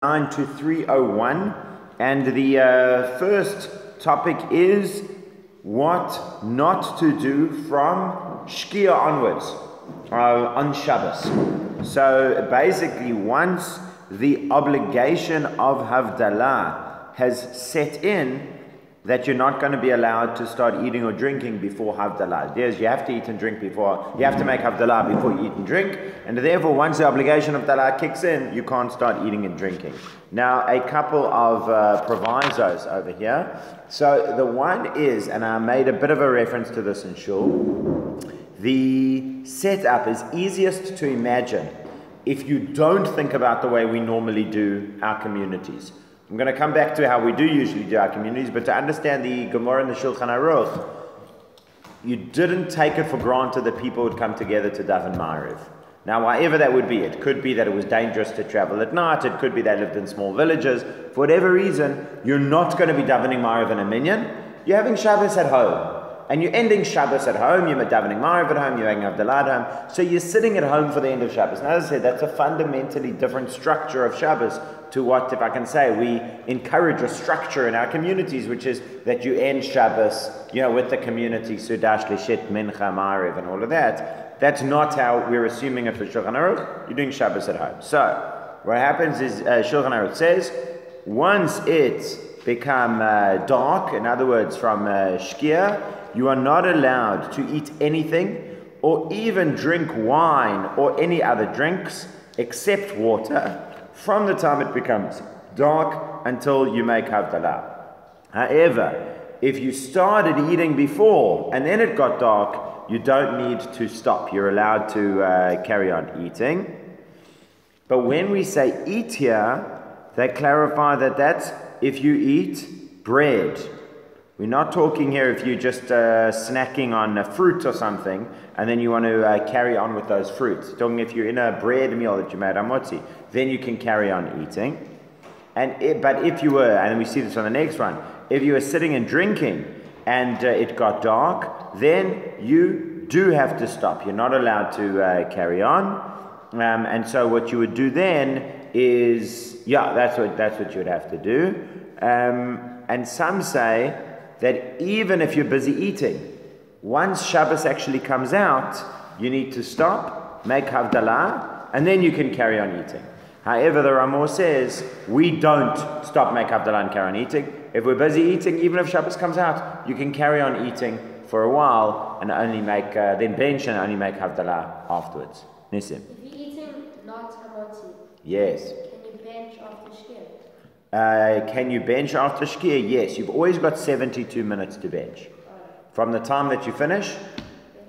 9 to 301, and the first topic is what not to do from Shkia onwards on Shabbos. So basically, once the obligation of Havdalah has set in, that you're not going to be allowed to start eating or drinking before Havdalah. Yes, you have to eat and drink before, you have to make Havdalah before you eat and drink, and therefore once the obligation of Havdalah kicks in, you can't start eating and drinking. Now, a couple of provisos over here. So the one is, and I made a bit of a reference to this in Shul, the setup is easiest to imagine if you don't think about the way we normally do our communities. I'm going to come back to how we do usually do our communities, but to understand the Gemara and the Shulchan Aruch, you didn't take it for granted that people would come together to daven Ma'ariv. Now, whatever that would be, it could be that it was dangerous to travel at night, it could be they lived in small villages. For whatever reason, you're not going to be davening Ma'ariv in a minyan. You're having Shabbos at home. And you're ending Shabbos at home, you're davening Ma'ariv at home, you're having Havdalah at home. So you're sitting at home for the end of Shabbos. Now, as I said, that's a fundamentally different structure of Shabbos to what, if I can say, we encourage a structure in our communities, which is that you end Shabbos, with the community, Sudash, Lishit, Mincha, Ma'ariv, and all of that. That's not how we're assuming it for Shulchan Aruch. You're doing Shabbos at home. So, what happens is, Shulchan Aruch says, once it's become dark, in other words, from Shkia, you are not allowed to eat anything or even drink wine or any other drinks except water from the time it becomes dark until you make Havdalah. However, if you started eating before and then it got dark, you don't need to stop. You're allowed to carry on eating. But when we say eat here, they clarify that that's if you eat bread. We're not talking here if you're just snacking on fruit or something and then you want to carry on with those fruits. We're talking if you're in a bread meal that you made amotzi, then you can carry on eating. But if you were, and we see this on the next one, if you were sitting and drinking and it got dark, then you do have to stop. You're not allowed to carry on. And so what you would do then is, that's what you would have to do. And some say that even if you're busy eating, once Shabbos actually comes out, you need to stop, make Havdalah, and then you can carry on eating. However, the Ramah says, we don't stop, make Havdalah, and carry on eating. If we're busy eating, even if Shabbos comes out, you can carry on eating for a while and only make, then bench and only make Havdalah afterwards. Nisim. If you're eating not hamotzi, yes. Can you bench after Shkia? Can you bench after Shkia? Yes, you've always got 72 minutes to bench. From the time that you finish,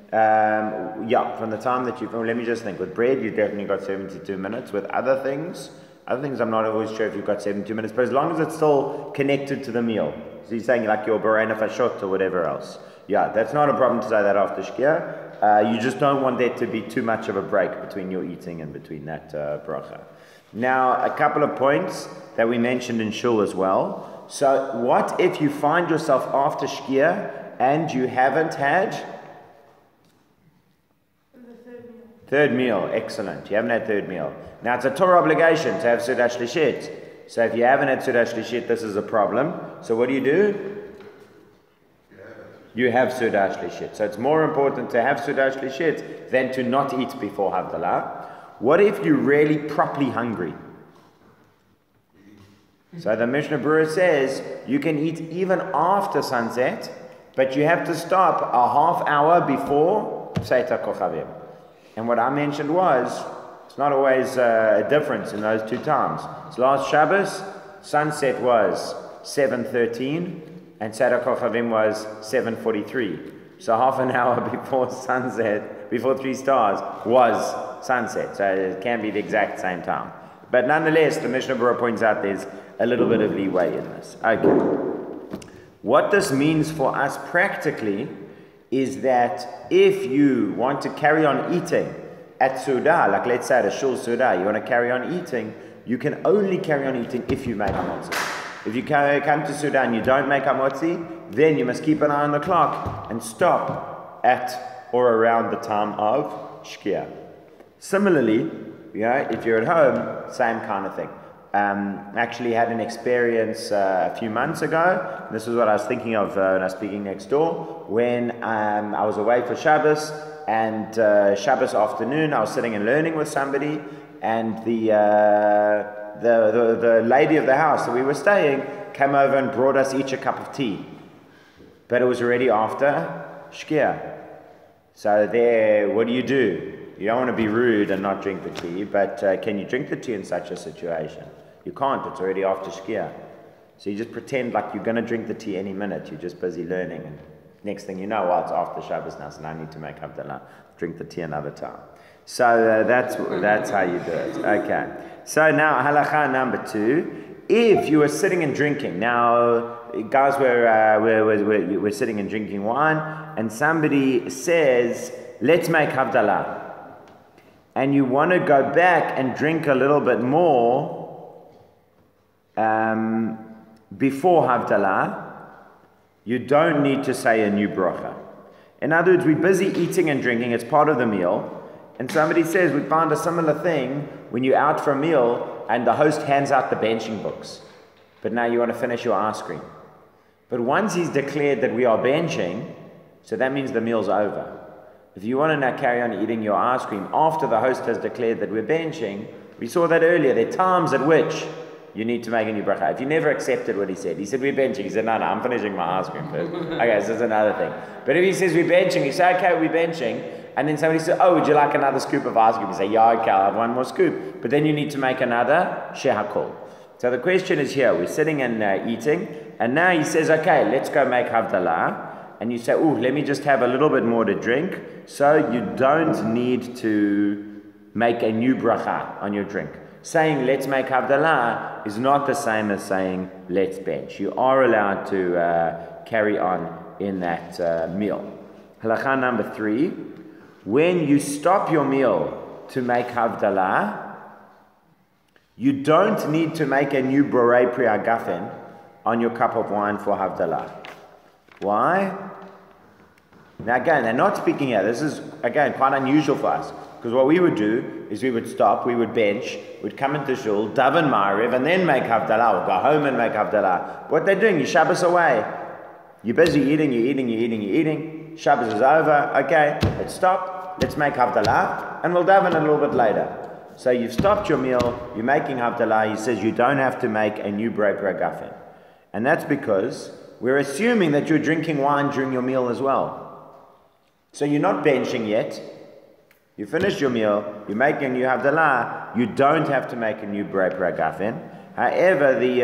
from the time that let me just think. With bread, you've definitely got 72 minutes. With other things, I'm not always sure if you've got 72 minutes, but as long as it's still connected to the meal. So you're saying like your Borena Fashot or whatever else. Yeah, that's not a problem to say that after Shkia. You just don't want there to be too much of a break between your eating and between that bracha. Now, a couple of points that we mentioned in Shul as well. So, what if you find yourself after Shkia and you haven't had? Third meal, excellent. You haven't had third meal. Now, it's a Torah obligation to have Sudah Shlishit. So, if you haven't had Sudah Shlishit, this is a problem. So, what do? You have Sudah Shlishit. So, it's more important to have Sudah Shlishit than to not eat before Havdalah. What if you're really properly hungry? So the Mishna Brura says you can eat even after sunset, but you have to stop a half hour before Seita Kochavim. And what I mentioned was, it's not always a difference in those two times. So last Shabbos, sunset was 7:13 and Seita Kochavim was 7:43. So half an hour before sunset, before 3 stars, was sunset. So it can be the exact same time. But nonetheless, the Mishnah Brura points out there's a little bit of leeway in this. Okay. What this means for us practically is that if you want to carry on eating at Sudah, like let's say at a Shul Sudah, you want to carry on eating, you can only carry on eating if you make hamotzi. If you come to Sudah and you don't make hamotzi, then you must keep an eye on the clock and stop at or around the time of Shkia. Similarly, if you're at home, same kind of thing. actually had an experience a few months ago. This is what I was thinking of when I was speaking next door. When I was away for Shabbos, and Shabbos afternoon, I was sitting and learning with somebody, and the lady of the house that we were staying came over and brought us each a cup of tea. But it was already after Shkia. So there, what do? You don't want to be rude and not drink the tea, but can you drink the tea in such a situation? You can't, it's already after Shkia. So you just pretend like you're going to drink the tea any minute, you're just busy learning, and next thing you know, well, it's after Shabbos now, so now I need to make Havdalah, drink the tea another time. So that's how you do it. Okay. So now, halacha number 2. If you were sitting and drinking, now guys we're sitting and drinking wine, and somebody says, let's make Havdalah, and you want to go back and drink a little bit more before Havdalah, you don't need to say a new bracha. In other words, we're busy eating and drinking, it's part of the meal, and somebody says, we found a similar thing when you're out for a meal and the host hands out the benching books, but now you want to finish your ice cream. But once he's declared that we are benching, so that means the meal's over. If you want to now carry on eating your ice cream after the host has declared that we're benching, we saw that earlier, there are times at which you need to make a new bracha. If you never accepted what he said we're benching, he said, no, I'm finishing my ice cream first. Okay, so that's another thing. But if he says we're benching, you say, okay, we're benching, and then somebody says, oh, would you like another scoop of ice cream? You say, yeah, okay, I'll have one more scoop. But then you need to make another shehakol. So the question is here, we're sitting and eating, and now he says, okay, let's go make Havdalah. And you say, oh, let me just have a little bit more to drink. So you don't need to make a new bracha on your drink. Saying let's make Havdalah is not the same as saying let's bench. You are allowed to carry on in that meal. Halacha number 3, when you stop your meal to make Havdalah, you don't need to make a new Brura Priagafen on your cup of wine for Havdalah. Why? Now again, they're not speaking here. This is, again, quite unusual for us. Because what we would do is we would stop, we would bench, we'd come into shul, daven ma'ariv, and then make Havdalah, or go home and make Havdalah. What they're doing, you Shabbos away. You're busy eating, you're eating. Shabbos is over. Okay, let's stop, let's make Havdalah, and we'll daven a little bit later. So you've stopped your meal, you're making Havdalah. He says you don't have to make a new Brura Priagafen. And that's because we're assuming that you're drinking wine during your meal as well. So you're not benching yet. You finished your meal, you're making a new Havdalah, you don't have to make a new Brura Priagafen. However, the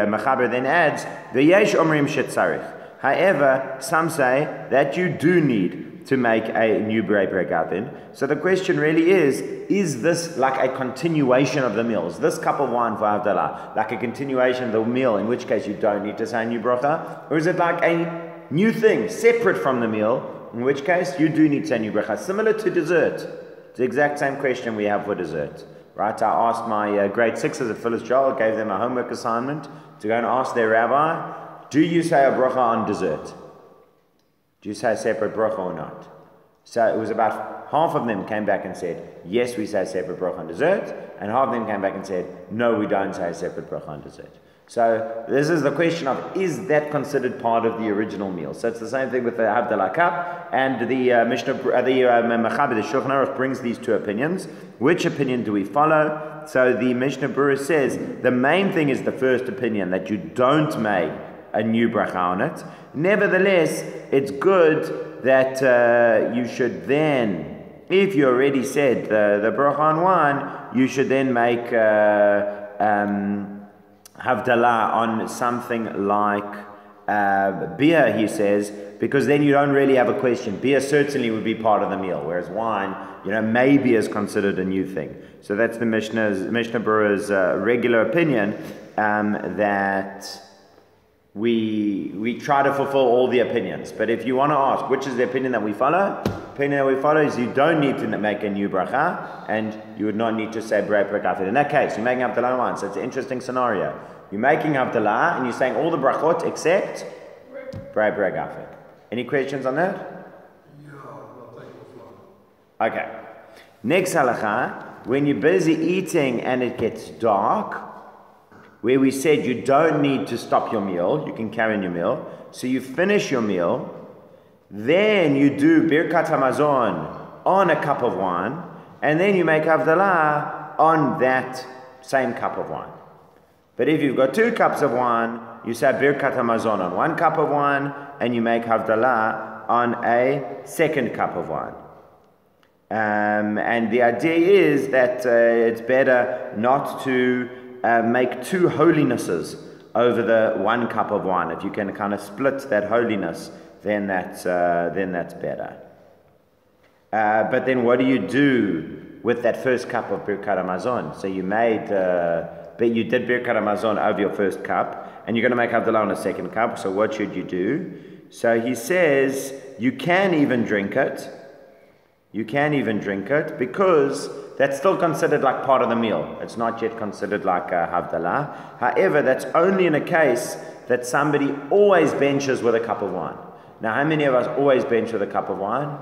Mechaber then adds, V'yesh omrim shetzarich. However, some say that you do need to make a new Brura Priagafen. So the question really is this like a continuation of the meal? Is this cup of wine for Havdalah like a continuation of the meal, in which case you don't need to say a new bracha? Or is it like a new thing, separate from the meal, in which case you do need to say a new bracha? Similar to dessert. It's the exact same question we have for dessert. Right? I asked my grade 6s at Phyllis Joel, gave them a homework assignment to go and ask their rabbi, do you say a bracha on dessert? Do you say a separate bracha or not? So it was about half of them came back and said, yes, we say a separate bracha on dessert, and half of them came back and said, no, we don't say a separate bracha on dessert. So this is the question of, is that considered part of the original meal? So it's the same thing with the Havdalah cup, and the Mishna, Mechaber, the Shulchan Aruch brings these two opinions. Which opinion do we follow? So the Mishnah Brura says, the main thing is the first opinion, that you don't make a new bracha on it. Nevertheless, it's good that you should then, if you already said the bracha on wine, you should then make Havdalah on something like beer, he says, because then you don't really have a question. Beer certainly would be part of the meal, whereas wine, maybe is considered a new thing. So that's the Mishnah Brura's regular opinion, that we try to fulfill all the opinions. But if you want to ask, which is the opinion that we follow? The opinion that we follow is you don't need to make a new bracha, and you would not need to say Brura Priagafen. In that case, you're making Havdalah wine, so it's an interesting scenario. You're making Havdalah, and you're saying all the brachot except Brura Priagafen. Any questions on that? Yeah, I'll take offline. Okay. Next halacha, when you're busy eating and it gets dark, where we said you don't need to stop your meal, you can carry on your meal. So you finish your meal, then you do Birkat Hamazon on a cup of wine, and then you make Havdalah on that same cup of wine. But if you've got 2 cups of wine, you say Birkat Hamazon on 1 cup of wine, and you make Havdalah on a 2nd cup of wine. And the idea is that it's better not to make 2 holinesses over the 1 cup of wine. If you can kind of split that holiness, then that's better. But then what do you do with that first cup of Birkat Hamazon? So you made, but you did Birkat Hamazon over your first cup, and you're going to make Havdalah on a 2nd cup. So what should you do? So he says you can even drink it. You can even drink it because that's still considered like part of the meal. It's not yet considered like a Havdalah. However, that's only in a case that somebody always benches with a cup of wine. Now, how many of us always bench with a cup of wine?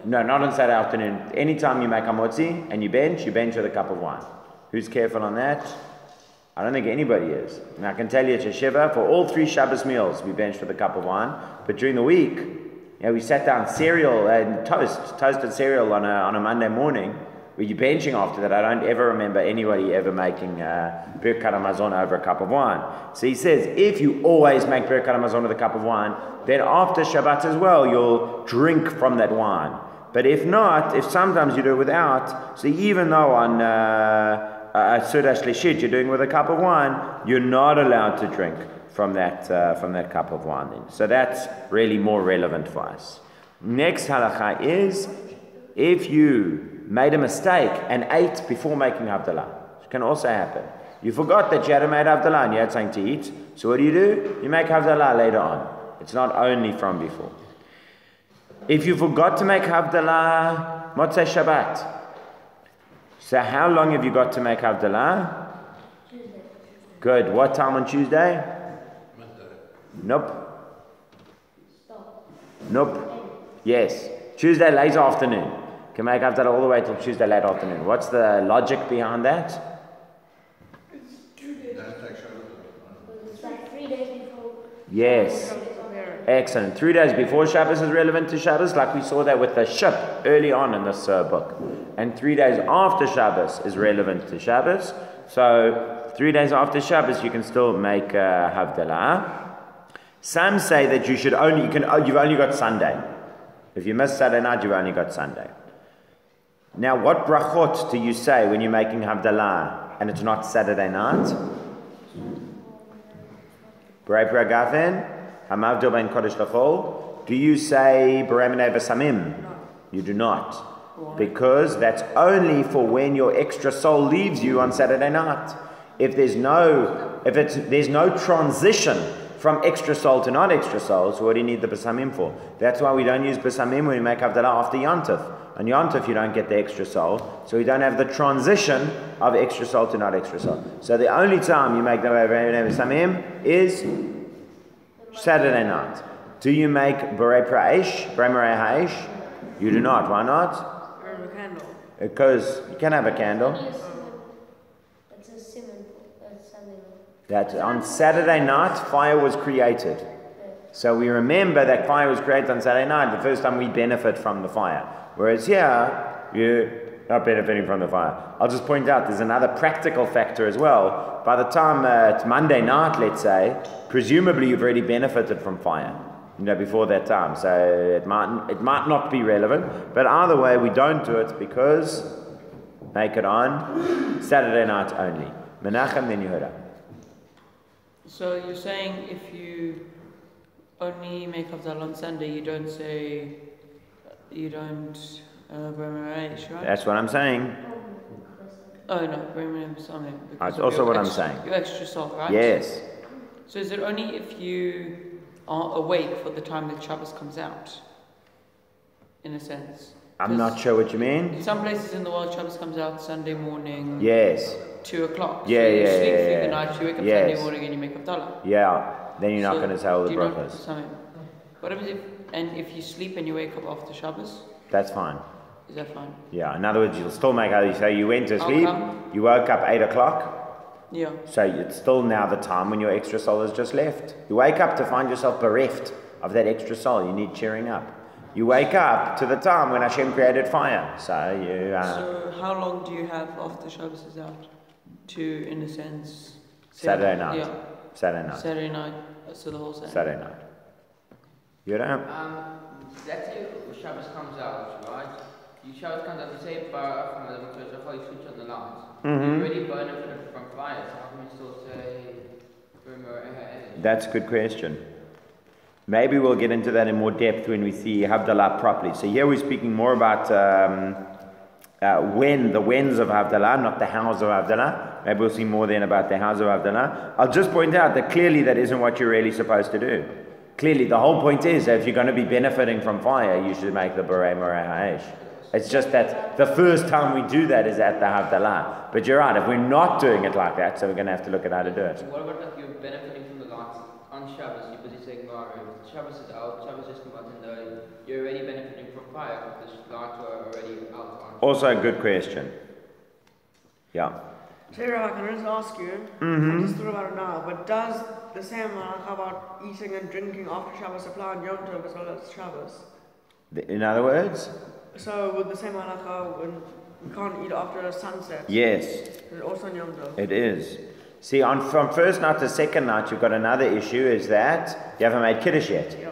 No, not on Saturday afternoon. Anytime you make hamotzi and you bench with a cup of wine. Who's careful on that? I don't think anybody is. And I can tell you, it's a shiva. For all 3 Shabbos meals, we bench with a cup of wine. But during the week, we sat down cereal and toasted cereal on a Monday morning. Were you benching after that? I don't ever remember anybody ever making Birkat Hamazon over a cup of wine. So he says, if you always make Birkat Hamazon with a cup of wine, then after Shabbat as well, you'll drink from that wine. But if not, if sometimes you do it without, so even though on Suda Shlishit you're doing with a cup of wine, you're not allowed to drink from that cup of wine then. So that's really more relevant for us. Next halacha is, if you made a mistake and ate before making Havdalah, it can also happen. You forgot that you had made Havdalah and you had something to eat, so what do? You make Havdalah later on. It's not only from before. If you forgot to make Havdalah, Motzei Shabbat. So how long have you got to make Havdalah? Tuesday. Good. What time on Tuesday? Monday. Nope. Stop. Nope. Yes. Tuesday late afternoon. Can make Havdalah all the way till Tuesday late afternoon. What's the logic behind that? It's 2 days. It's like 3 days before. Yes. Excellent. 3 days before Shabbos is relevant to Shabbos, like we saw that with the ship early on in this book. And 3 days after Shabbos is relevant to Shabbos. So 3 days after Shabbos, you can still make Havdalah. Some say that you've only got Sunday. If you miss Saturday night, you've only got Sunday. Now, what brachot do you say when you're making Havdalah and it's not Saturday night? B'rei B'rei Gafen. Hamavdil ben Kodesh L'chol. Do you say B'rei V'samim? You do not. Because that's only for when your extra soul leaves you on Saturday night. If there's no transition from extra soul to not extra soul, so what do you need the B'samim for? That's why we don't use B'samim when we make Havdalah after Yontif. On Yontif you don't get the extra soul, so we don't have the transition of extra soul to not extra soul. So the only time you make the B'samim is Saturday night. Do you make B'rei B'rei Ha'esh? You do not. Why not? Burn a candle. Because you can have a candle. It's a simon. Something. That on Saturday night fire was created. So we remember that fire was created on Saturday night, the first time we benefit from the fire. Whereas here, you're not benefiting from the fire. I'll just point out there's another practical factor as well. By the time it's Monday night, let's say, presumably you've already benefited from fire, before that time. So it might not be relevant, but either way, we don't do it because make it on Saturday night only. Menachem, then Yehuda. So you're saying if you only make Havdalah on Sunday, you don't Brahmaresh, right? That's what I'm saying. Oh no, Brahmaresh Samim. That's also what I'm saying. Your extra salt, right? Yes. So is it only if you are awake for the time that Shabbos comes out? In a sense. I'm not sure what you mean. In some places in the world, Shabbos comes out Sunday morning. Yes. 2 o'clock. Yeah, so you yeah, sleep yeah, through the night, you wake up Sunday morning and you make Havdalah. Yeah. Then you're not going to say all the brachos. What happens if you sleep and you wake up after Shabbos? That's fine. Is that fine? Yeah, in other words, you'll still make Havdalah. So you went to I'll sleep, come. you woke up 8 o'clock. Yeah. So it's still now the time when your extra soul has just left. You wake up to find yourself bereft of that extra soul. You need cheering up. You wake up to the time when Hashem created fire. So you. So how long do you have after Shabbos is out? To, in a sense, Saturday night. Yeah. Saturday night. Saturday night. So the whole Saturday. Saturday night. You know? Let's say Shabbos comes out, right? Shabbos comes out, you say Baruch from the Holy switch on the lights. You already benefited from fire, so how can we still say That's a good question. Maybe we'll get into that in more depth when we see Havdalah properly. So here we're speaking more about the whens of Havdalah, not the hows of Havdalah. Maybe we'll see more then about the hows of Havdalah. I'll just point out that clearly that isn't what you're really supposed to do. Clearly the whole point is that if you're going to be benefiting from fire, you should make the Borei Moreh Ha'esh. It's just that the first time we do that is at the Havdalah. But you're right, if we're not doing it like that, so we're going to have to look at how to do it. What about if you're benefiting from the lights on Shabbos? You're busy saying Shabbos is out, Shabbos just come out and you're already benefiting from fire because the lights are already out on. Also a good question. Yeah. Sarah, can I just ask you? I just thought about it now, but does the same halacha about eating and drinking after Shabbos apply on Yom Tov as well as Shabbos? In other words? So with the same halacha when we can't eat after sunset? Yes. Is it also on Yom Tov? It is. See, from first night to second night, you've got another issue, is that you haven't made Kiddush yet. Yeah.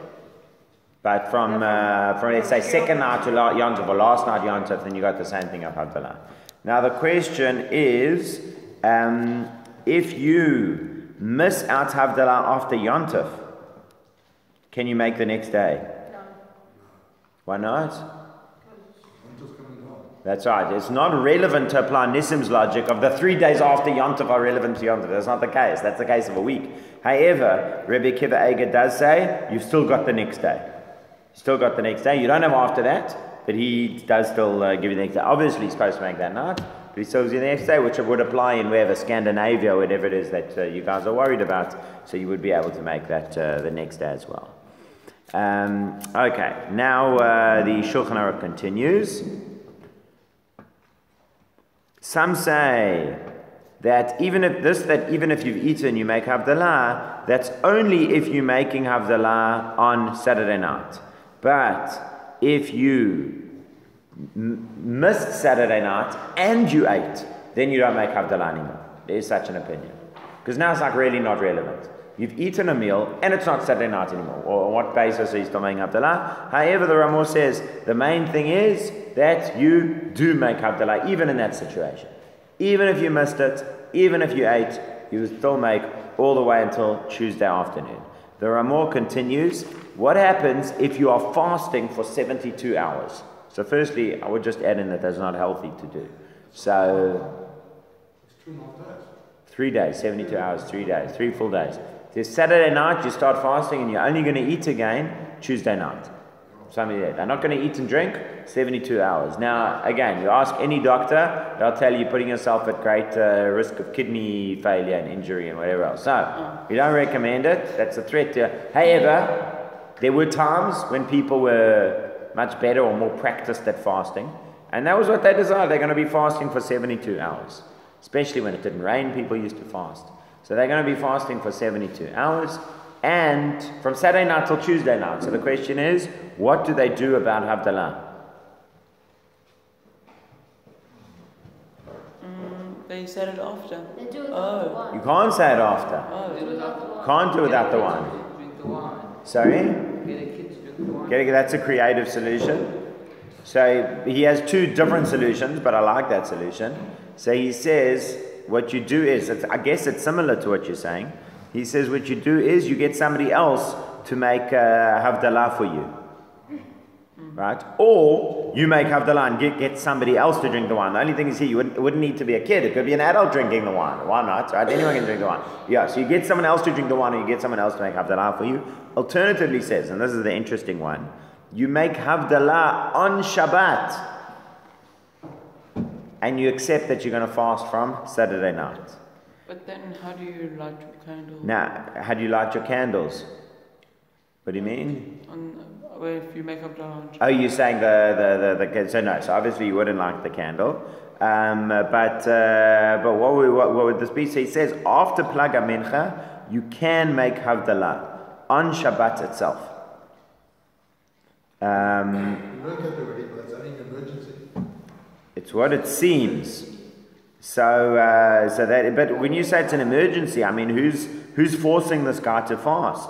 But from let's say second night to Yom Tov, or last night Yom Tov, then you got the same thing of Havdalah. Now the question is, if you miss out Havdalah after Yom Tov, can you make the next day? No. Why not? That's right. It's not relevant to apply Nissim's logic of the 3 days after Yom Tov are relevant to Yom Tov. That's not the case. That's the case of a week. However, Rebbe Kiva Eger does say you've still got the next day. Still got the next day. You don't have after that, but he does still give you the next day. Obviously, he's supposed to make that night, but he still gives you the next day, which would apply in wherever Scandinavia or whatever it is that you guys are worried about. So you would be able to make that the next day as well. Okay. Now the Shulchan Aruch continues. Some say that even if you've eaten, you make Havdalah. That's only if you're making Havdalah on Saturday night. But if you missed Saturday night and you ate, then you don't make Havdalah anymore. There is such an opinion. Because now it's like really not relevant. You've eaten a meal and it's not Saturday night anymore. Or on what basis are you still making Havdalah? However, the Ramah says the main thing is that you do make Havdalah even in that situation. Even if you missed it, even if you ate, you still make all the way until Tuesday afternoon. The Ramah continues, what happens if you are fasting for 72 hours? So firstly, I would just add in that that's not healthy to do. So, It's 2.5 days. 3 days, 72 hours, 3 days, 3 full days. There's Saturday night, you start fasting and you're only going to eat again Tuesday night. Something like that. They're not going to eat and drink 72 hours. Now, again, you ask any doctor, they'll tell you putting yourself at great risk of kidney failure and injury and whatever else. So, we don't recommend it. That's a threat to. However, there were times when people were much better or more practiced at fasting, and that was what they decided. They're going to be fasting for 72 hours. Especially when it didn't rain, people used to fast. So they're going to be fasting for 72 hours, and from Saturday night till Tuesday night. So the question is, what do they do about Havdalah? They said it after. They do it Oh. after You one. can't say it after. Oh. Can't do without the wine. Drink the wine. Sorry? Get a kid to drink the wine. That's a creative solution. So he has two different solutions, but I like that solution. So he says, what you do is, I guess it's similar to what you're saying. He says what you do is you get somebody else to make Havdalah for you. Right? Or you make Havdalah and get somebody else to drink the wine. The only thing is here, it wouldn't need to be a kid. It could be an adult drinking the wine. Why not? Right? Anyone can drink the wine. Yeah, so you get someone else to drink the wine, or you get someone else to make Havdalah for you. Alternatively says, and this is the interesting one, you make Havdalah on Shabbat, and you accept that you're going to fast from Saturday night. But then how do you light your candle? Now, how do you light your candles? What do you mean? if you make Havdalah. Oh, you're saying so no, so obviously you wouldn't like the candle. But what would this be? So he says after Plaga Mincha, you can make Havdalah on Shabbat itself. You don't have to ready, but it's only an emergency. It's what it seems. So that, but when you say it's an emergency, I mean, who's forcing this guy to fast?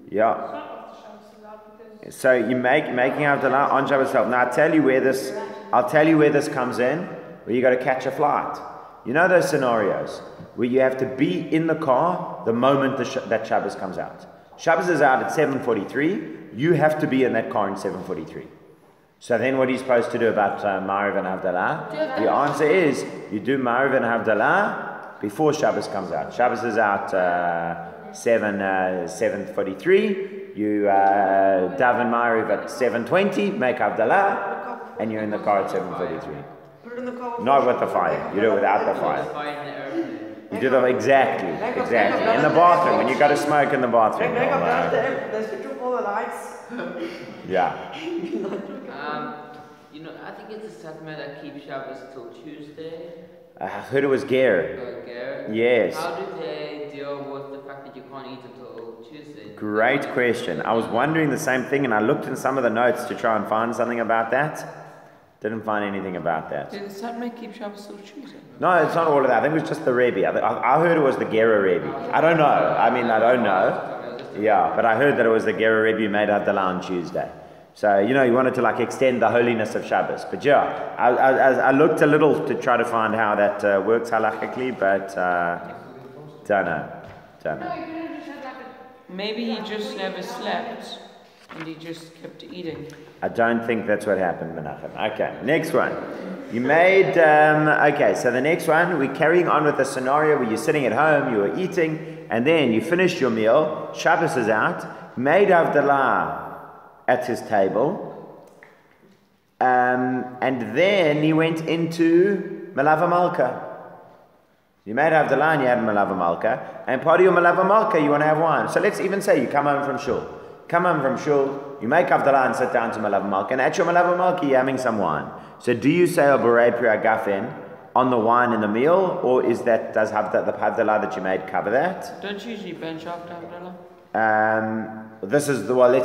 Yeah. So you making Havdalah on Shabbat itself. Now I'll tell you where this comes in, where you got to catch a flight. You know those scenarios where you have to be in the car the moment that Shabbos comes out. Shabbos is out at 7:43. You have to be in that car in 7:43. So then what are you supposed to do about Ma'ariv and Havdalah? The answer is you do Ma'ariv and Havdalah before Shabbos comes out. Shabbos is out 7:43. You daven Ma'ariv at 7:20, make Havdalah, and you're in the car at 7:43. Put it in the car. Not with the fire. You do it without the fire. You do that exactly. In the bathroom, when you got to smoke in the bathroom. Make up down there. There's switch off all the lights. Yeah. I think it's a Satmar that keeps Shabbos till Tuesday. I heard it was Ger. Yes. How do they deal with the fact that you can't eat until Tuesday? Great question. I was wondering the same thing, and I looked in some of the notes to try and find something about that. Didn't find anything about that. Did the Satmar keep Shabbos till Tuesday? No, it's not all of that. I think it was just the Rebbe. I heard it was the Gera Rebbe. I don't know. I don't know. Yeah, but I heard that it was the Gera Rebbe who made Havdalah on Tuesday. So, you wanted to extend the holiness of Shabbos. But yeah, I looked a little to try to find how that works halachically, but don't know. Maybe he just never slept and he just kept eating. I don't think that's what happened, Menachem. Okay, next one. You made, so the next one, we're carrying on with a scenario where you're sitting at home, you were eating, and then you finished your meal, Shabbos is out, made Havdalah at his table, and then he went into Malava Malka. You made Havdalah and you had Malava Malka, and part of your Malava Malka you want to have wine. So let's even say you come home from shul. You make Havdalah and sit down to Malava Malka, and at your Malava Malka you're having some wine. So do you say a Borei Pri Agafen on the wine in the meal, or does the Havdalah that you made cover that? Don't you usually bench after Havdalah? Let's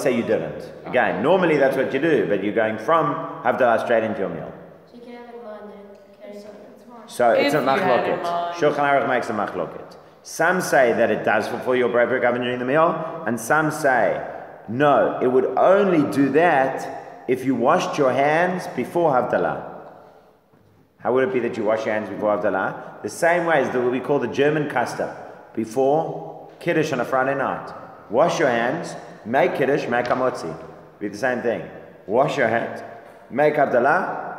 say you didn't. Again, normally that's what you do, but you're going from Havdalah straight into your meal. So you can have it in mind then, carry something. So it's a machloket. Shulchan Aruch makes a machloket. Some say that it does fulfill your Borei Pri Agafen during the meal, and some say, no, it would only do that if you washed your hands before Havdalah. How would it be that you wash your hands before Havdalah? The same way as what we call the German custom. Before Kiddush on a Friday night. Wash your hands, make Kiddush, make Hamotzi. Be the same thing. Wash your hands, make Havdalah,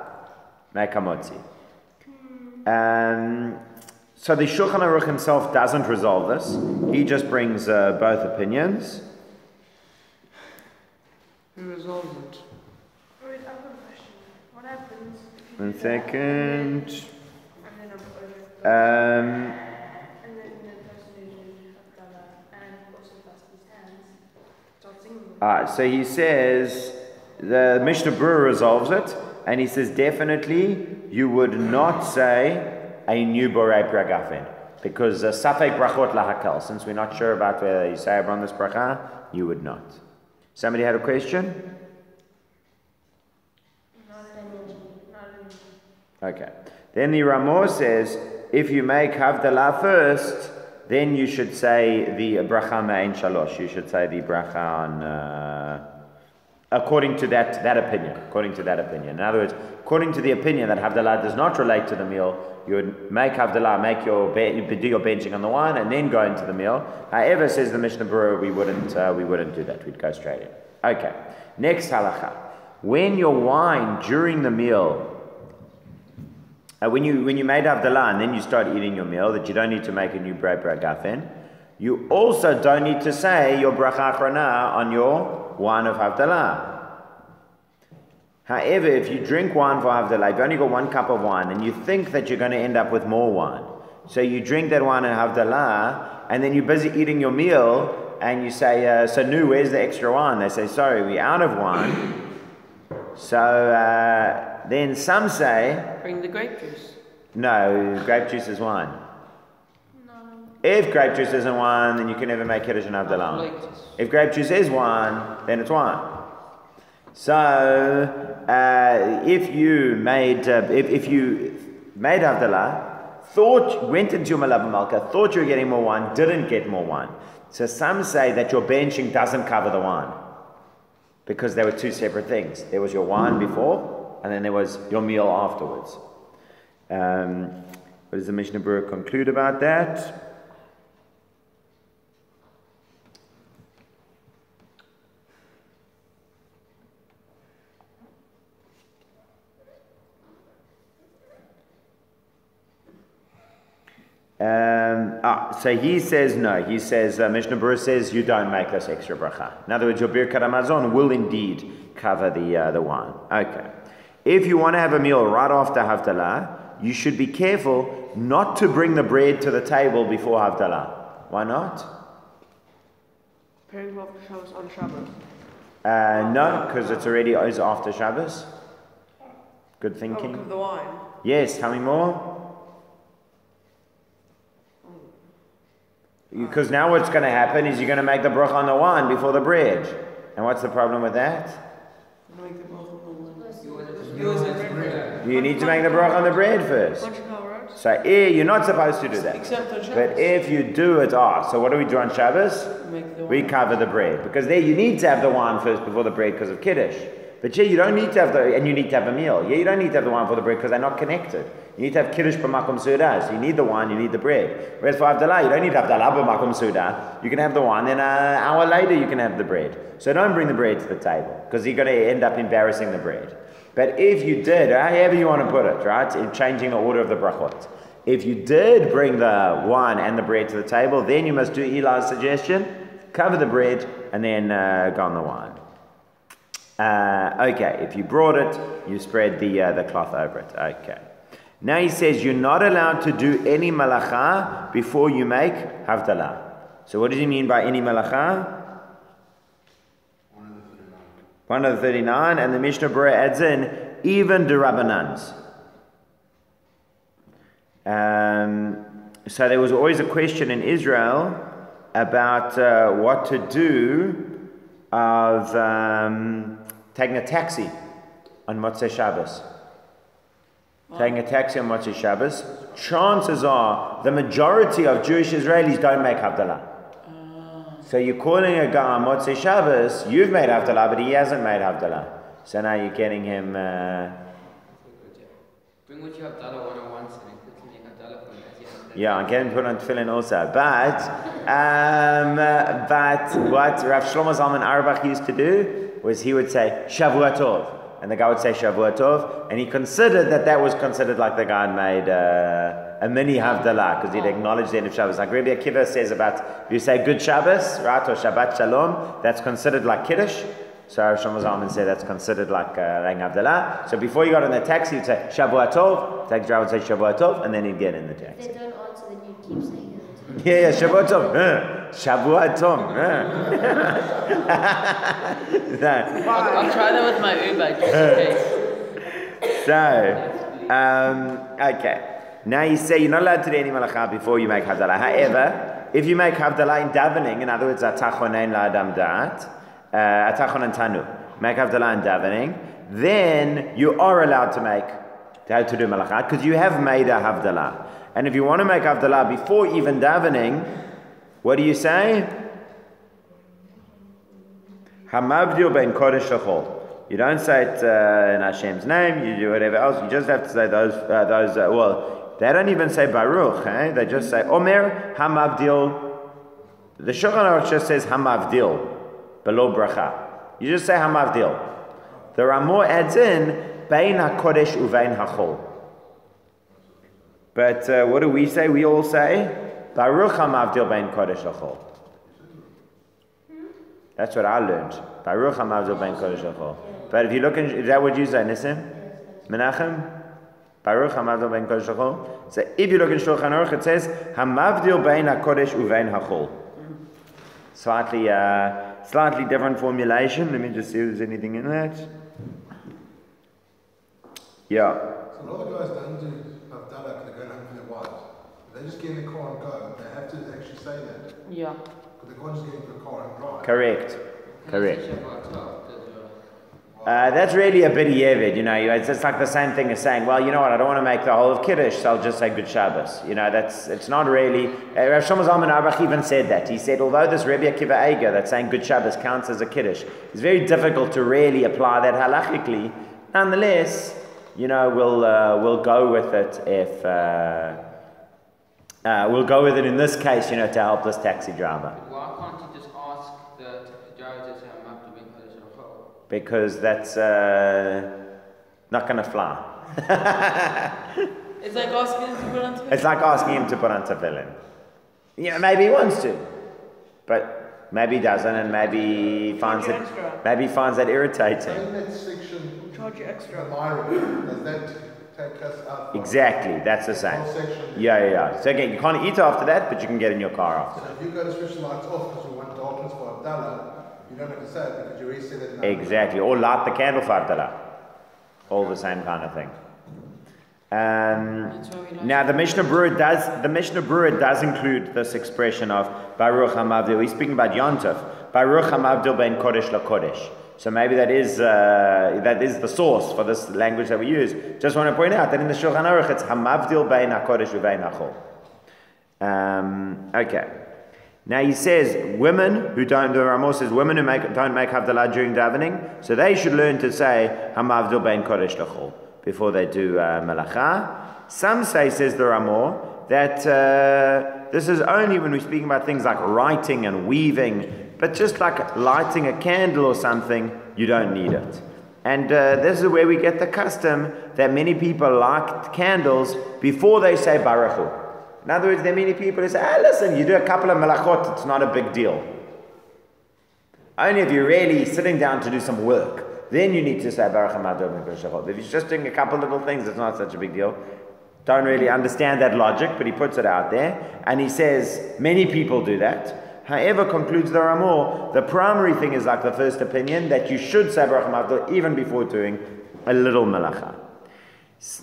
make Hamotzi. So the Shulchan Aruch himself doesn't resolve this. He just brings both opinions. Who resolves it? Wait, I have a question. What happens if you 1 do that, second. and then I'm over, and then the person who's doing Havdalah and also clasps his hands starts singing? So he says, the Mishna Brura resolves it, and he says definitely you would not say a new Borei Pri Agafen, because Safek Brachot Lahakal, since we're not sure about whether you say on this bracha, you would not. Somebody had a question? Not anymore. Okay. Then the Ramah says, if you make Havdalah first, then you should say the bracha ma'in shalosh. You should say the bracha on, according to that opinion. In other words, according to the opinion that Havdalah does not relate to the meal, you would make Havdalah, do your benching on the wine, and then go into the meal. However, says the Mishnah Brura, we wouldn't do that. We'd go straight in. Okay. Next halacha. When your wine during the meal, when you made Havdalah and then you start eating your meal, that you don't need to make a new Borei Pri Agafen, you also don't need to say your bracha achrona on your wine of Havdalah. However, if you drink wine for Havdalah, you've only got 1 cup of wine, and you think that you're going to end up with more wine. So you drink that wine in Havdalah, and then you're busy eating your meal, and you say, so Nu, where's the extra wine? They say, sorry, we're out of wine. So then some say, Bring the grape juice. no, grape juice is wine. No. If grape juice isn't wine, then you can never make Kiddush and Havdalah. If grape juice is wine, then it's wine. So if you made Havdalah, went into your Malava Malka, thought you were getting more wine, didn't get more wine. So some say that your benching doesn't cover the wine, because there were two separate things. There was your wine before, and then there was your meal afterwards. What does the Mishna Brura conclude about that? So he says no. He says, Mishna Brura says you don't make this extra bracha. In other words, your Birkat Hamazon will indeed cover the wine. Okay. If you want to have a meal right after Havdalah, you should be careful not to bring the bread to the table before Havdalah. Why not? Preparing for Shabbos on Shabbos. No, because it's already is after Shabbos. Good thinking. Of the wine. Yes, tell me more. Because now what's going to happen is you're going to make the bracha on the wine before the bread. And what's the problem with that? Make the bracha on the wine. You need to make the bracha on the bread first. So you're not supposed to do that. Except on Shabbos. But if you do it, so what do we do on Shabbos? Make the We wine. cover the bread. Because there you need to have the wine first before the bread because of Kiddush. But you don't need to have and you need to have a meal. You don't need to have the wine for the bread because they're not connected. You need to have Kiddush b'makom suda. So you need the wine, you need the bread. Whereas for Havdalah, you don't need Havdalah b'makom suda. You can have the wine, then an hour later you can have the bread. So don't bring the bread to the table because you're going to end up embarrassing the bread. But if you did, however you want to put it, right, in changing the order of the brachot, if you did bring the wine and the bread to the table, then you must do Eli's suggestion, cover the bread, and then go on the wine. Okay, if you brought it, you spread the cloth over it. Okay. Now he says you're not allowed to do any malacha before you make Havdalah. So what does he mean by any malacha? One of the 39, and the Mishnah Brura adds in, even the Rabbanans. So there was always a question in Israel about what to do of taking a taxi on Motzei Shabbos. Taking a taxi on Motzei Shabbos. Chances are the majority of Jewish Israelis don't make Havdalah. So you're calling a guy on Motzei Shabbos, you've made Havdalah, but he hasn't made Havdalah. So now you're getting him... Bring what you have Havdalah 101 and quickly make Havdalah for you. Yeah, I'm getting put on tefillin also. But what Rav Shlomo Zalman Auerbach used to do was he would say Shavua Tov, and the guy would say Shavua Tov, and he considered that was considered like the guy had made a mini Havdalah because he'd acknowledged the end of Shabbos. Like Rabbi Akiva says about if you say Good Shabbos, right, or Shabbat Shalom, that's considered like Kiddush. So Rav Shlomo Zalman said that's considered like Rang Havdalah. So before you got in the taxi, you'd say Shavua Tov. The taxi driver would say Shavua Tov, and then he'd get in the taxi. If they don't answer, then you keep saying it. Yeah, Shavua Tov. Shavua Tov. I'll try that with my Uber just in case. So, okay. Now you say you're not allowed to do any malacha before you make Havdalah. However, if you make Havdalah in davening, in other words, atachonen la'adam da'at, atachonen tanu, make Havdalah in davening, then you are allowed to do malacha because you have made a Havdalah. And if you want to make Havdalah before even davening, what do you say? Hamavdil ben kodesh lechol. You don't say it in Hashem's name. You do whatever else. You just have to say those. They don't even say Baruch. They just say Omer Hamavdil. The Shulchan Aruch just says Hamavdil, below bracha. You just say Hamavdil. The Ramor adds in Bein HaKodesh Uvein HaChol. But what do we say? We all say Baruch Hamavdil Bein Kodesh LaChol. That's what I learned. Baruch Hamavdil Bein Kodesh LaChol. But if you look is that what you say, Nissim? Menachem? Baruch Hamavdil Bein Kodesh LaChol. So if you look in Shulchan Aruch, it says Hamavdil Bein HaKodesh Uvein HaChol. Slightly different formulation. Let me just see if there's anything in that. Yeah. So a lot of guys don't do Havdalah because they're going home for their wives. If they just get in the car and go, they have to actually say that. Yeah. Because they can't just get into the car and drive. Correct. That's really a bit yevid, it's just like the same thing as saying, well, you know what, I don't want to make the whole of Kiddush, so I'll just say Good Shabbos. It's not really, Rav Shlomo Zalman Auerbach even said that. He said, although this Rebbe Akiva Eiger, that's saying Good Shabbos counts as a Kiddush, it's very difficult to really apply that halachically. Nonetheless, we'll go with it if, we'll go with it in this case, to help this taxi driver. Why can't you just ask the driver to say, I'm up to bring Kodesh L'chol? Because that's not going to fly. It's like asking him to put on tefillin. It's like asking him to put on tefillin. Maybe he wants to, but maybe he doesn't, and maybe he finds that irritating. So in that section, We'll charge you extra. the Myra, does that take us out? Exactly, that's the same. Whole section. Yeah. So again, you can't eat after that, but you can get in your car after. So if you go to switch the lights off because you want darkness for Havdalah, you don't have to say it because you already said it. Exactly, or light the candle for Havdalah. All the same kind of thing. Now the Mishnah Brura does include this expression of Baruch HaMavdil. He's speaking about Yontov. Baruch HaMavdil ben Kodesh LaKodesh. So maybe that is the source for this language that we use. Just want to point out that in the Shulchan Aruch it's HaMavdil ben HaKodesh u'bein HaChol. Okay. Now he says women who don't. The Ramah says women who don't make Havdalah during davening, so they should learn to say HaMavdil ben Kodesh LaChol before they do Melacha. Some say, says the Ramah, that this is only when we're speaking about things like writing and weaving, but just like lighting a candle or something, you don't need it. And this is where we get the custom that many people light candles before they say Baruch Hu. In other words, there are many people who say, listen, you do a couple of melachot, it's not a big deal. Only if you're really sitting down to do some work, then you need to say Baruch HaMavdil ben Kodesh LaKodesh. If you're just doing a couple little things, it's not such a big deal. Don't really understand that logic, but he puts it out there. And he says, many people do that. However, concludes the Ramah, the primary thing is like the first opinion, that you should say Baruch HaMavdil even before doing a little melacha.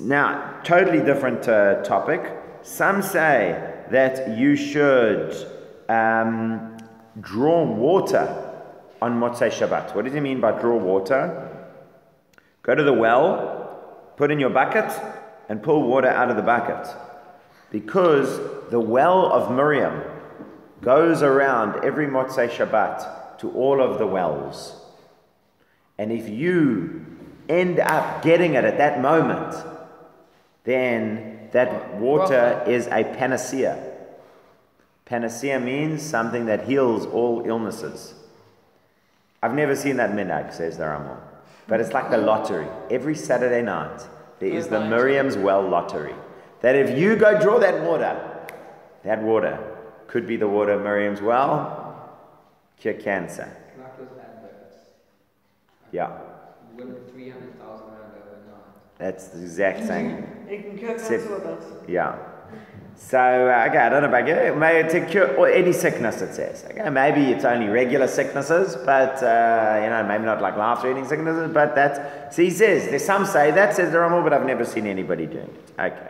Now, totally different topic. Some say that you should draw water on Motzei Shabbat. What does he mean by draw water? Go to the well, put in your bucket, and pull water out of the bucket. Because the well of Miriam goes around every Motzei Shabbat to all of the wells. And if you end up getting it at that moment, then that water is a panacea. Panacea means something that heals all illnesses. I've never seen that minhag, says the Ramah. But it's like the lottery. Every Saturday night, there is the Miriam's Well lottery. That if you go draw that water could be the water of Miriam's Well, cure cancer. Like those adverts. Yeah. Win 300,000 rand overnight. That's the exact same. You can cure cancer with us. Yeah. So, okay, I don't know about it. Maybe to cure or any sickness, it says. Okay, maybe it's only regular sicknesses, but, maybe not like life-threatening sicknesses, but that's... So he says, there's some say, that says the Ramah, but I've never seen anybody doing it. Okay.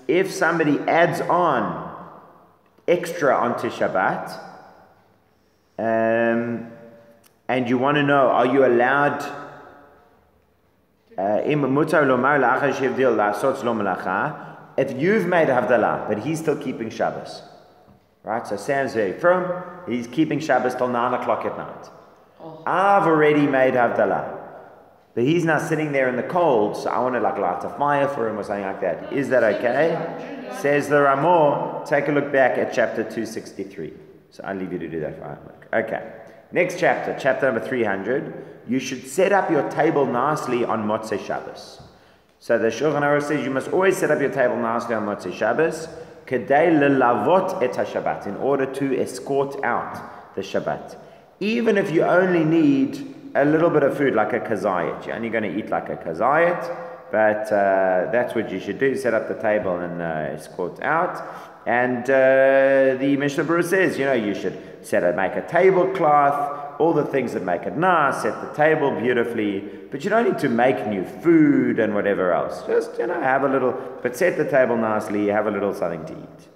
If somebody adds on extra onto Shabbat, and you want to know, are you allowed... if you've made Havdalah, but he's still keeping Shabbos, right? So Sam's very firm, he's keeping Shabbos till 9 o'clock at night. I've already made Havdalah, but he's now sitting there in the cold, so I want to light a fire for him or something like that. Is that okay? Says the Ramah, take a look back at chapter 263. So I'll leave you to do that for homework. Okay. Next chapter, chapter number 300. You should set up your table nicely on Motzei Shabbos. So the Shulchan Aruch says you must always set up your table nicely on Motzei Shabbos, kedei lelavot et haShabbat, in order to escort out the Shabbat. Even if you only need a little bit of food, like a kazayit, you're only going to eat like a kazayit, but that's what you should do: set up the table and escort out. And the Mishnah Brura says, you should make a tablecloth, all the things that make it nice, set the table beautifully, but you don't need to make new food and whatever else. Just, have a little, but set the table nicely, have a little something to eat.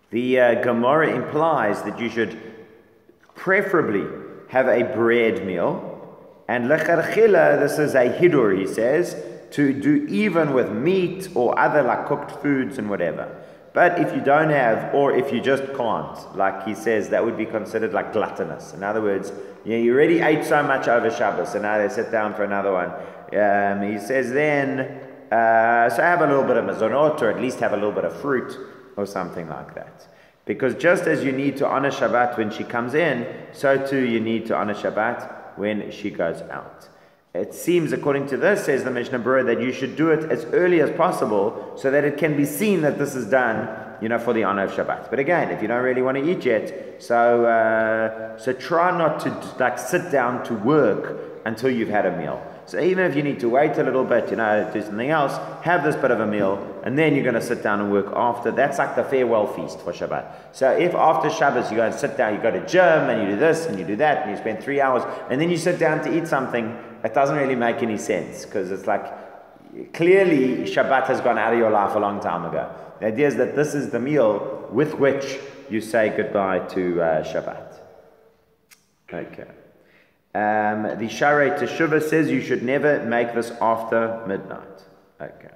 The Gemara implies that you should preferably have a bread meal, and lecharchila, this is a hidur, he says, to do even with meat or other like cooked foods and whatever. But if you don't have, or if you just can't, like he says, that would be considered like gluttonous. In other words, you already ate so much over Shabbos, and now they sit down for another one. He says then, so have a little bit of mezonot, or at least have a little bit of fruit, or something like that. Because just as you need to honor Shabbat when she comes in, so too you need to honor Shabbat when she goes out. It seems, according to this, says the Mishnah Brura, that you should do it as early as possible so that it can be seen that this is done, for the honor of Shabbat. But again, if you don't really want to eat yet, so try not to sit down to work until you've had a meal. So even if you need to wait a little bit, do something else, have this bit of a meal, and then you're going to sit down and work after. That's like the farewell feast for Shabbat. So if after Shabbos you go and sit down, you go to gym, and you do this, and you do that, and you spend 3 hours, and then you sit down to eat something, it doesn't really make any sense, because it's like, clearly Shabbat has gone out of your life a long time ago. The idea is that this is the meal with which you say goodbye to Shabbat. Okay. The Sharei Teshuvah says you should never make this after midnight. Okay.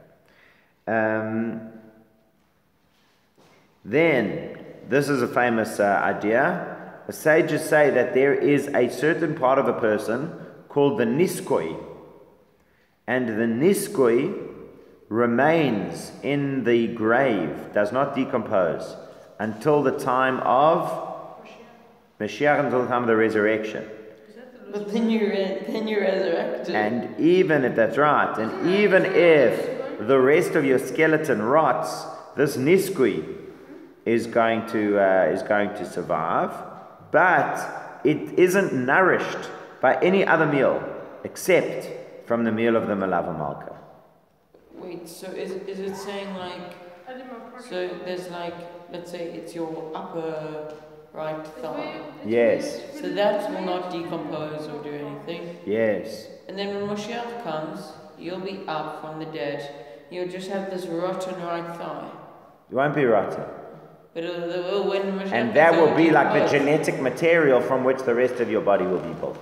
Then, this is a famous idea. The sages say that there is a certain part of a person called the niskoi, and the niskoi remains in the grave, does not decompose until the time of Mashiach, until the time of the resurrection. But then you're resurrected. And even if that's right, and even if the rest of your skeleton rots, this niskui is going to survive, but it isn't nourished by any other meal except from the meal of the Malava Malka. Wait, so is it saying so there's let's say it's your upper right thigh. Yes. So that will not decompose or do anything. Yes. And then when Moshiach comes, you'll be up from the dead. You'll just have this rotten right thigh. It won't be rotten. But when Moshiach and that will be like the decompose. genetic material from which the rest of your body will be built.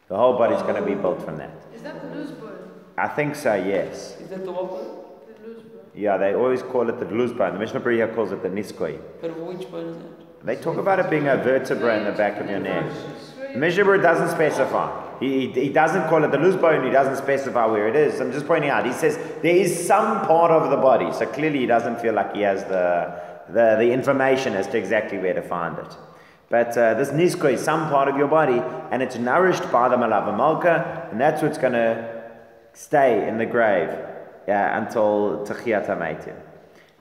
The whole body's going to be built from that. Is that the loose bone? I think so, yes. Is that the what bone? The loose bone. Yeah, they always call it the loose bone. The Mishnah Brura calls it the niskoi. But which bone is it? They talk about it being a vertebra in the back of your neck. The Mishnah Brura doesn't specify. He doesn't call it the loose bone, he doesn't specify where it is. I'm just pointing out, he says there is some part of the body, so clearly he doesn't feel like he has the information as to exactly where to find it. But this nisko is some part of your body, and it's nourished by the Malava Malka, and that's what's going to stay in the grave until Techiyat HaMeitim.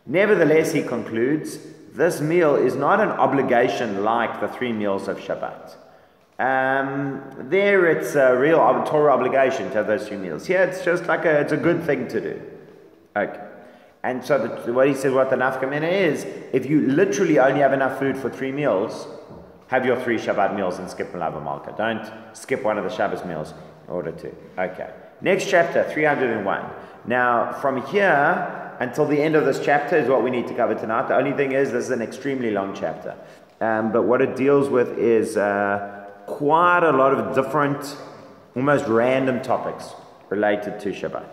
Nevertheless, he concludes, this meal is not an obligation like the 3 meals of Shabbat. There it's a real Torah obligation to have those 3 meals. Here it's just like it's a good thing to do. Okay. And so what he says, what the nafkamina is, if you literally only have enough food for 3 meals, have your 3 Shabbat meals and skip Malava Malka. Don't skip one of the Shabbos meals in order to. Okay. Next chapter, 301. Now, from here until the end of this chapter is what we need to cover tonight. The only thing is, this is an extremely long chapter. But what it deals with is quite a lot of different, almost random topics related to Shabbat.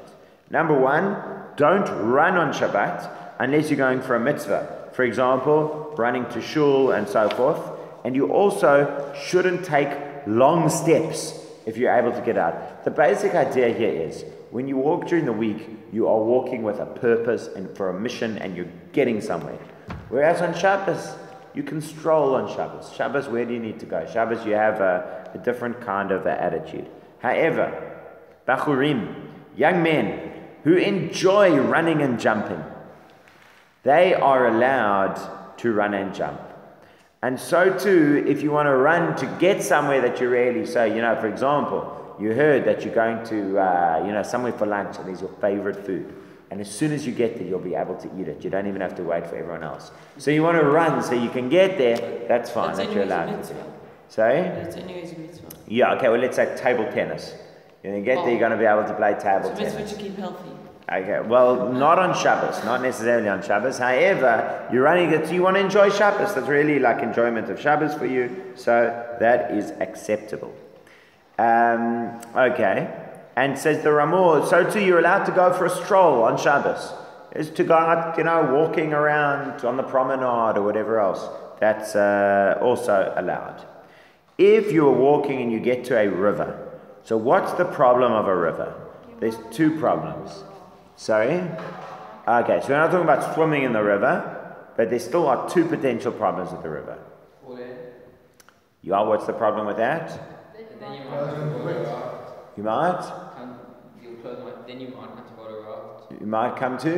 Number 1, don't run on Shabbat unless you're going for a mitzvah. For example, running to shul and so forth. And you also shouldn't take long steps if you're able to get out. The basic idea here is, when you walk during the week, you are walking with a purpose and for a mission, and you're getting somewhere. Whereas on Shabbos, you can stroll on Shabbos. Shabbos, where do you need to go? Shabbos, you have a different kind of attitude. However, Bachurim, young men who enjoy running and jumping, they are allowed to run and jump. And so too, if you want to run to get somewhere that you really say, for example, you heard that you're going to, somewhere for lunch and there's your favorite food. And as soon as you get there, you'll be able to eat it. You don't even have to wait for everyone else. So you want to run so you can get there, that's fine, that you're allowed to do. Sorry? That's anyways a mitzvah. Yeah, okay, well let's say table tennis. When you get there, you're going to be able to play table tennis. So mitzvah to keep healthy. Okay, well, not on Shabbos, not necessarily on Shabbos. However, you want to enjoy Shabbos. That's really like enjoyment of Shabbos for you. So that is acceptable. Okay. And says the Ramah, so too you're allowed to go for a stroll on Shabbos. Is to go out, walking around on the promenade or whatever else. That's also allowed. If you are walking and you get to a river, so what's the problem of a river? There's two problems. Sorry? Okay, so we're not talking about swimming in the river, but there still are two potential problems with the river. Yeah, what's the problem with that? You might? Then you might come to water raft. You might come to?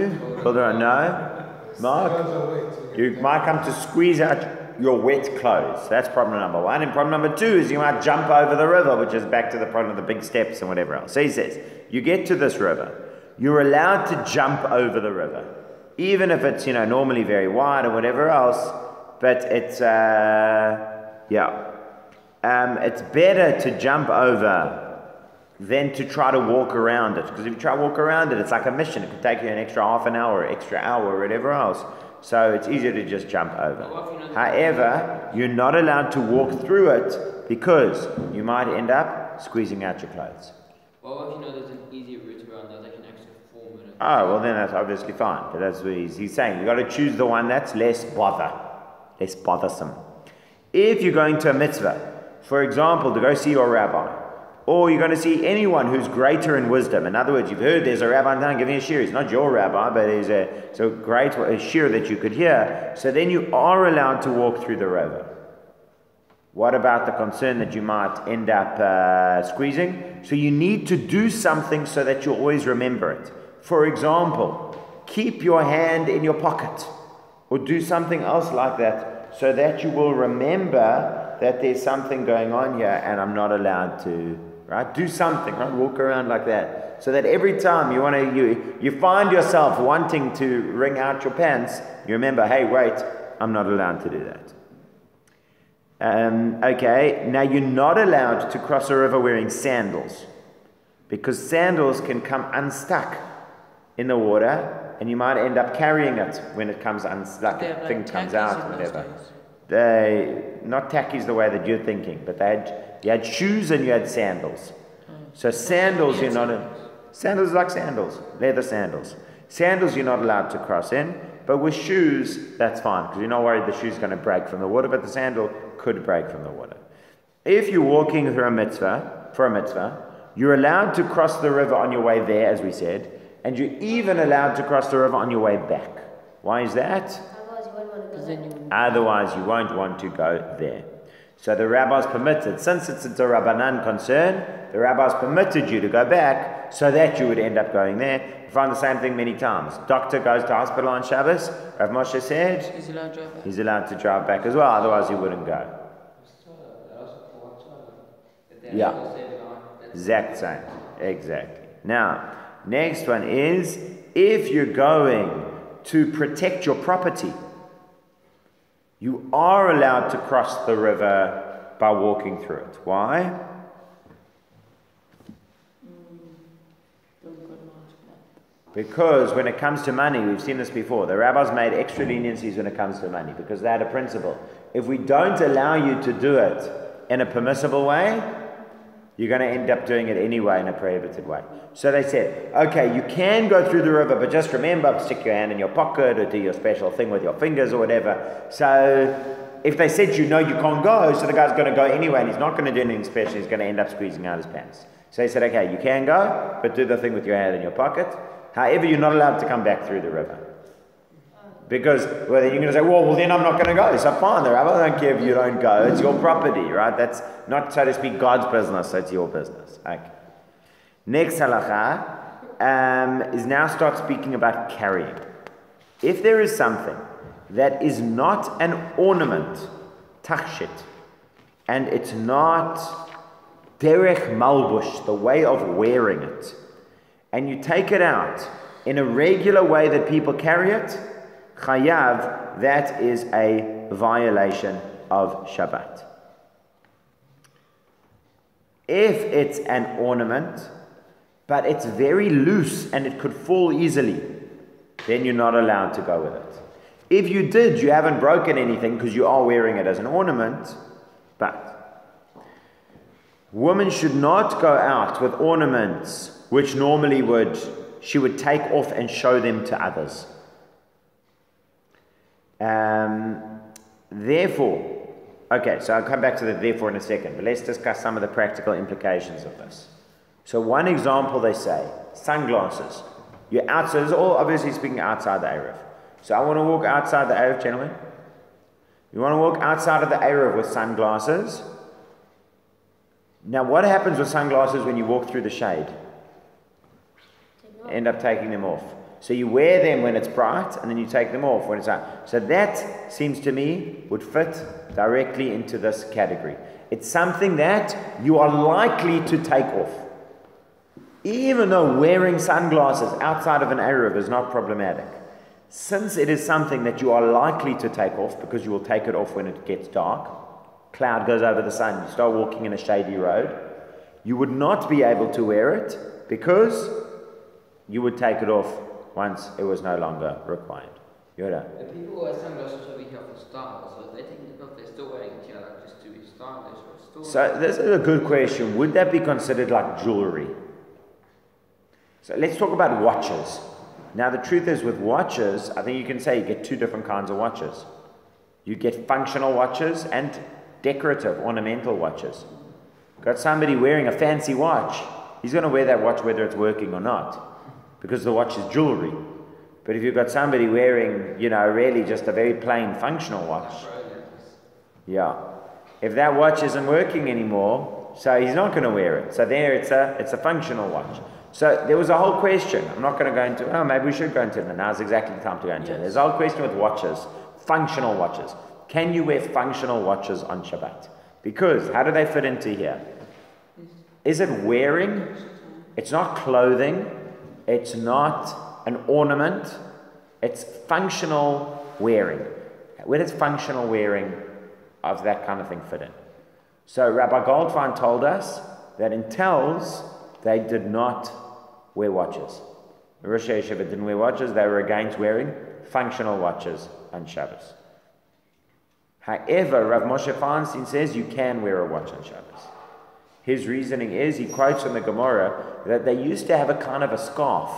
Brura, no? Mark? You might come to squeeze out your wet clothes. That's problem number one. And problem number two is you might jump over the river, which is back to the problem of the big steps and whatever else. So he says, you get to this river. You're allowed to jump over the river. Even if it's, normally very wide or whatever else. But it's, it's better to jump over than to try to walk around it. Because if you try to walk around it, it's like a mission. It could take you an extra half an hour, extra hour, or whatever else. So it's easier to just jump over. However, you're not allowed to walk through it because you might end up squeezing out your clothes. Well, if you know there's an easier route around that, like an extra 4 minutes. Oh, well then that's obviously fine. But that's what he's saying. You've got to choose the one that's less bothersome. If you're going to a mitzvah, for example, to go see your rabbi, or you're going to see anyone who's greater in wisdom. In other words, you've heard there's a rabbi in town giving a shiur. He's not your rabbi, but he's a great shiur that you could hear. So then you are allowed to walk through the river. What about the concern that you might end up squeezing? So you need to do something so that you always remember it. For example, keep your hand in your pocket, or do something else like that, so that you will remember that there's something going on here, and I'm not allowed to. Right? Do something, right? Walk around like that. So that every time you find yourself wanting to wring out your pants, you remember, hey, wait, I'm not allowed to do that. Okay, now you're not allowed to cross a river wearing sandals, because sandals can come unstuck in the water, and you might end up carrying it when it comes unstuck, thing comes out, whatever. Not tackies the way that you're thinking, but you had shoes and you had sandals. So sandals, sandals like sandals, leather sandals. Sandals you're not allowed to cross in, but with shoes, that's fine, because you're not worried the shoe's going to break from the water, but the sandal could break from the water. If you're walking through for a mitzvah, you're allowed to cross the river on your way there, as we said, and you're even allowed to cross the river on your way back. Why is that? Otherwise, you won't want to go there. So the rabbis permitted, since it's a Rabbanan concern, the rabbis permitted you to go back so that you would end up going there. We find the same thing many times. Doctor goes to hospital on Shabbos, Rav Moshe said he's allowed to drive back as well, otherwise he wouldn't go. Yeah, exact same, exactly. Now, next one is, if you're going to protect your property, you are allowed to cross the river by walking through it. Why? Because when it comes to money, we've seen this before, the rabbis made extra leniencies when it comes to money, because they had a principle. If we don't allow you to do it in a permissible way, you're going to end up doing it anyway in a prohibited way. So they said, okay, you can go through the river, but just remember, stick your hand in your pocket or do your special thing with your fingers or whatever. So if they said you can't go, so the guy's going to go anyway and he's not going to do anything special, he's going to end up squeezing out his pants. So they said, okay, you can go, but do the thing with your hand in your pocket. However, you're not allowed to come back through the river. Because, well, then you're going to say, well, then I'm not going to go. So fine, the rabbi don't care if you don't go. It's your property, right? That's not, so to speak, God's business. It's your business. Okay. Next halacha is now start speaking about carrying. If there is something that is not an ornament, tachshit, and it's not derech malbush, the way of wearing it, and you take it out in a regular way that people carry it, chayav, that is a violation of Shabbat. If it's an ornament, but it's very loose and it could fall easily, then you're not allowed to go with it. If you did, you haven't broken anything because you are wearing it as an ornament, but women should not go out with ornaments which normally she would take off and show them to others. Therefore, okay, so I'll come back to the therefore in a second, but let's discuss some of the practical implications of this. So one example, they say, sunglasses. You're outside, this is all obviously speaking outside the Erev. So I want to walk outside the Erev, gentlemen. You want to walk outside of the Erev with sunglasses. Now what happens with sunglasses when you walk through the shade? End up taking them off. So you wear them when it's bright and then you take them off when it's out. So that seems to me would fit directly into this category. It's something that you are likely to take off. Even though wearing sunglasses outside of an Erev is not problematic, since it is something that you are likely to take off because you will take it off when it gets dark, cloud goes over the sun, you start walking in a shady road, you would not be able to wear it because you would take it off once it was no longer required. Yoda. The people who wear sunglasses should be here for style, so if they take it off, they're still wearing it, like just to be stylish. So this is a good question. Would that be considered like jewelry? So let's talk about watches. Now the truth is with watches, I think you can say you get two different kinds of watches. You get functional watches and decorative, ornamental watches. Got somebody wearing a fancy watch, he's going to wear that watch whether it's working or not, because the watch is jewelry. But if you've got somebody wearing, really just a very plain functional watch, if that watch isn't working anymore, so he's not going to wear it. So there it's a functional watch. So there was a whole question. I'm not going to go into maybe we should go into it. Now's exactly the time to go into it. There's a whole question with watches, functional watches. Can you wear functional watches on Shabbat? Because how do they fit into here? Is it wearing? It's not clothing. It's not an ornament. It's functional wearing. Where does functional wearing of that kind of thing fit in? So Rabbi Goldfein told us that in Telz, they did not wear watches. Rosh Yeshiva didn't wear watches. They were against wearing functional watches on Shabbos. However, Rav Moshe Feinstein says you can wear a watch on Shabbos. His reasoning is, he quotes from the Gemara, that they used to have a kind of a scarf.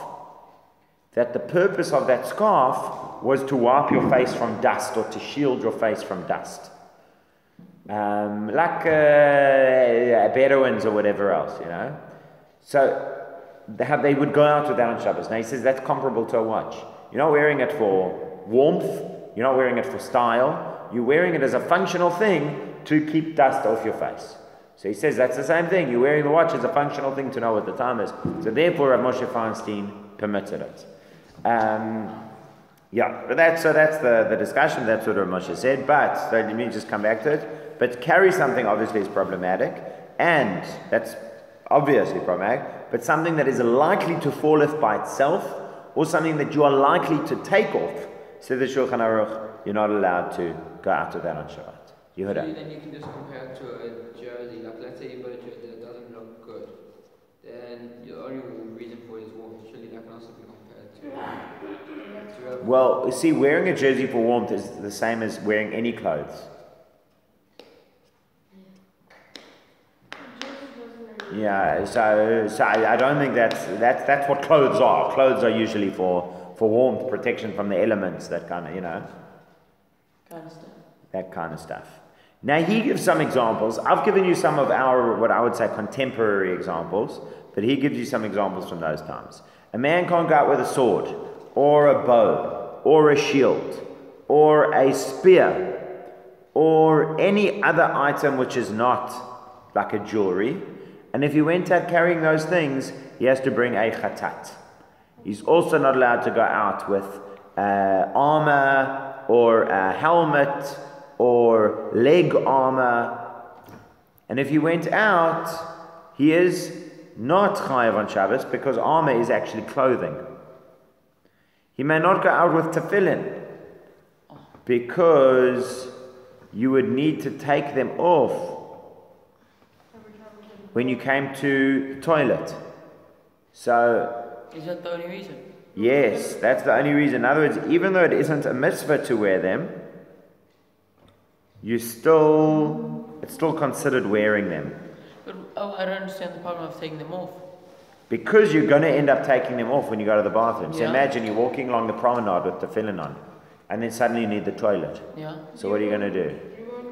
That the purpose of that scarf was to wipe your face from dust or to shield your face from dust. Like Bedouins or whatever else, So they would go out with that on Shabbos. Now he says that's comparable to a watch. You're not wearing it for warmth. You're not wearing it for style. You're wearing it as a functional thing to keep dust off your face. So he says that's the same thing. You're wearing the watch as a functional thing to know what the time is. So therefore, Rav Moshe Feinstein permitted it. But that's the discussion. That's what Rav Moshe said. But so let me just come back to it. But carry something obviously is problematic, and that's obviously problematic. But something that is likely to falleth by itself, or something that you are likely to take off, said the Shulchan Aruch, you're not allowed to go out of that on Shabbat. You heard that? Then you can just compare it to a jersey. Like let's say you got a jersey that doesn't look good, then the only reason for it is warmth. Surely that can also be compared to. Well, you see, wearing a jersey for warmth is the same as wearing any clothes. Yeah, so I don't think that's what clothes are. Clothes are usually for warmth, protection from the elements, that kind of, Kind of stuff. That kind of stuff. Now he gives some examples. I've given you some of our, what I would say, contemporary examples, but he gives you some examples from those times. A man can't go out with a sword, or a bow, or a shield, or a spear, or any other item which is not like a jewelry. And if he went out carrying those things, he has to bring a chatat. He's also not allowed to go out with armor, or a helmet, or leg armor. And if he went out, he is not chayav on Shabbos, because armor is actually clothing. He may not go out with tefillin because you would need to take them off when you came to the toilet. So, is that the only reason? Yes, that's the only reason. In other words, even though it isn't a mitzvah to wear them, it's still considered wearing them. But I don't understand the problem of taking them off. Because you're going to end up taking them off when you go to the bathroom. So Yeah. imagine you're walking along the promenade with the tefillin on, and then suddenly you need the toilet. Yeah. So what are you going to do?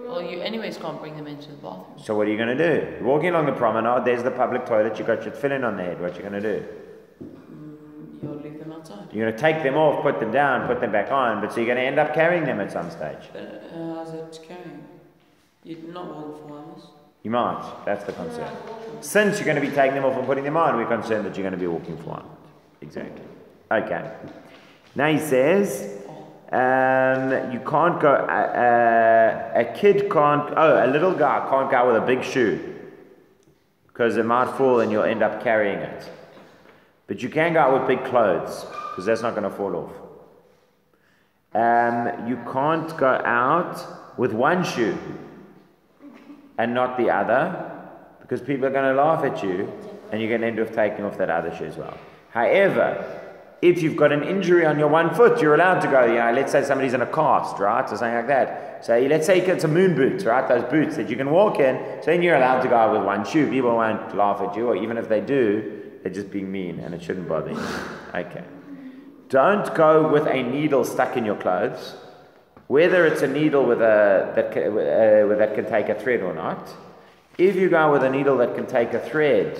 Well, you anyways can't bring them into the bathroom. So what are you going to do? You're walking along the promenade, there's the public toilet, you've got your tefillin on the head. What are you going to do? You'll leave them outside. You're going to take them off, put them down, put them back on, but so you're going to end up carrying them at some stage. But how's it carrying? You're not walking 4 hours. You might. That's the concern. Since you're going to be taking them off and putting them on, we're concerned that you're going to be walking for one. Exactly. Okay. Now he says, you can't go, a kid can't, a little guy can't go with a big shoe because it might fall and you'll end up carrying it. But you can go out with big clothes because that's not going to fall off. You can't go out with one shoe and not the other, because people are going to laugh at you and you're going to end up taking off that other shoe as well. However, if you've got an injury on your one foot, you're allowed to go, let's say somebody's in a cast, right, or something like that. So let's say it's a moon boots, right, those boots that you can walk in, so then you're allowed to go out with one shoe. People won't laugh at you, or even if they do, they're just being mean and it shouldn't bother you. Okay. Don't go with a needle stuck in your clothes. Whether it's a needle that can take a thread or not. If you go with a needle that can take a thread,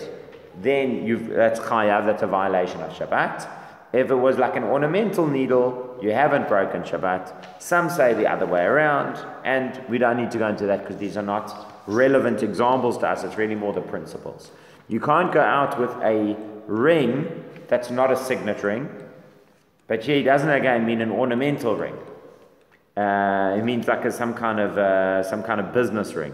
then that's chayav, that's a violation of Shabbat. If it was like an ornamental needle, you haven't broken Shabbat. Some say the other way around, and we don't need to go into that because these are not relevant examples to us. It's really more the principles. You can't go out with a ring that's not a signet ring, but here it doesn't again mean an ornamental ring. It means like some kind of business ring.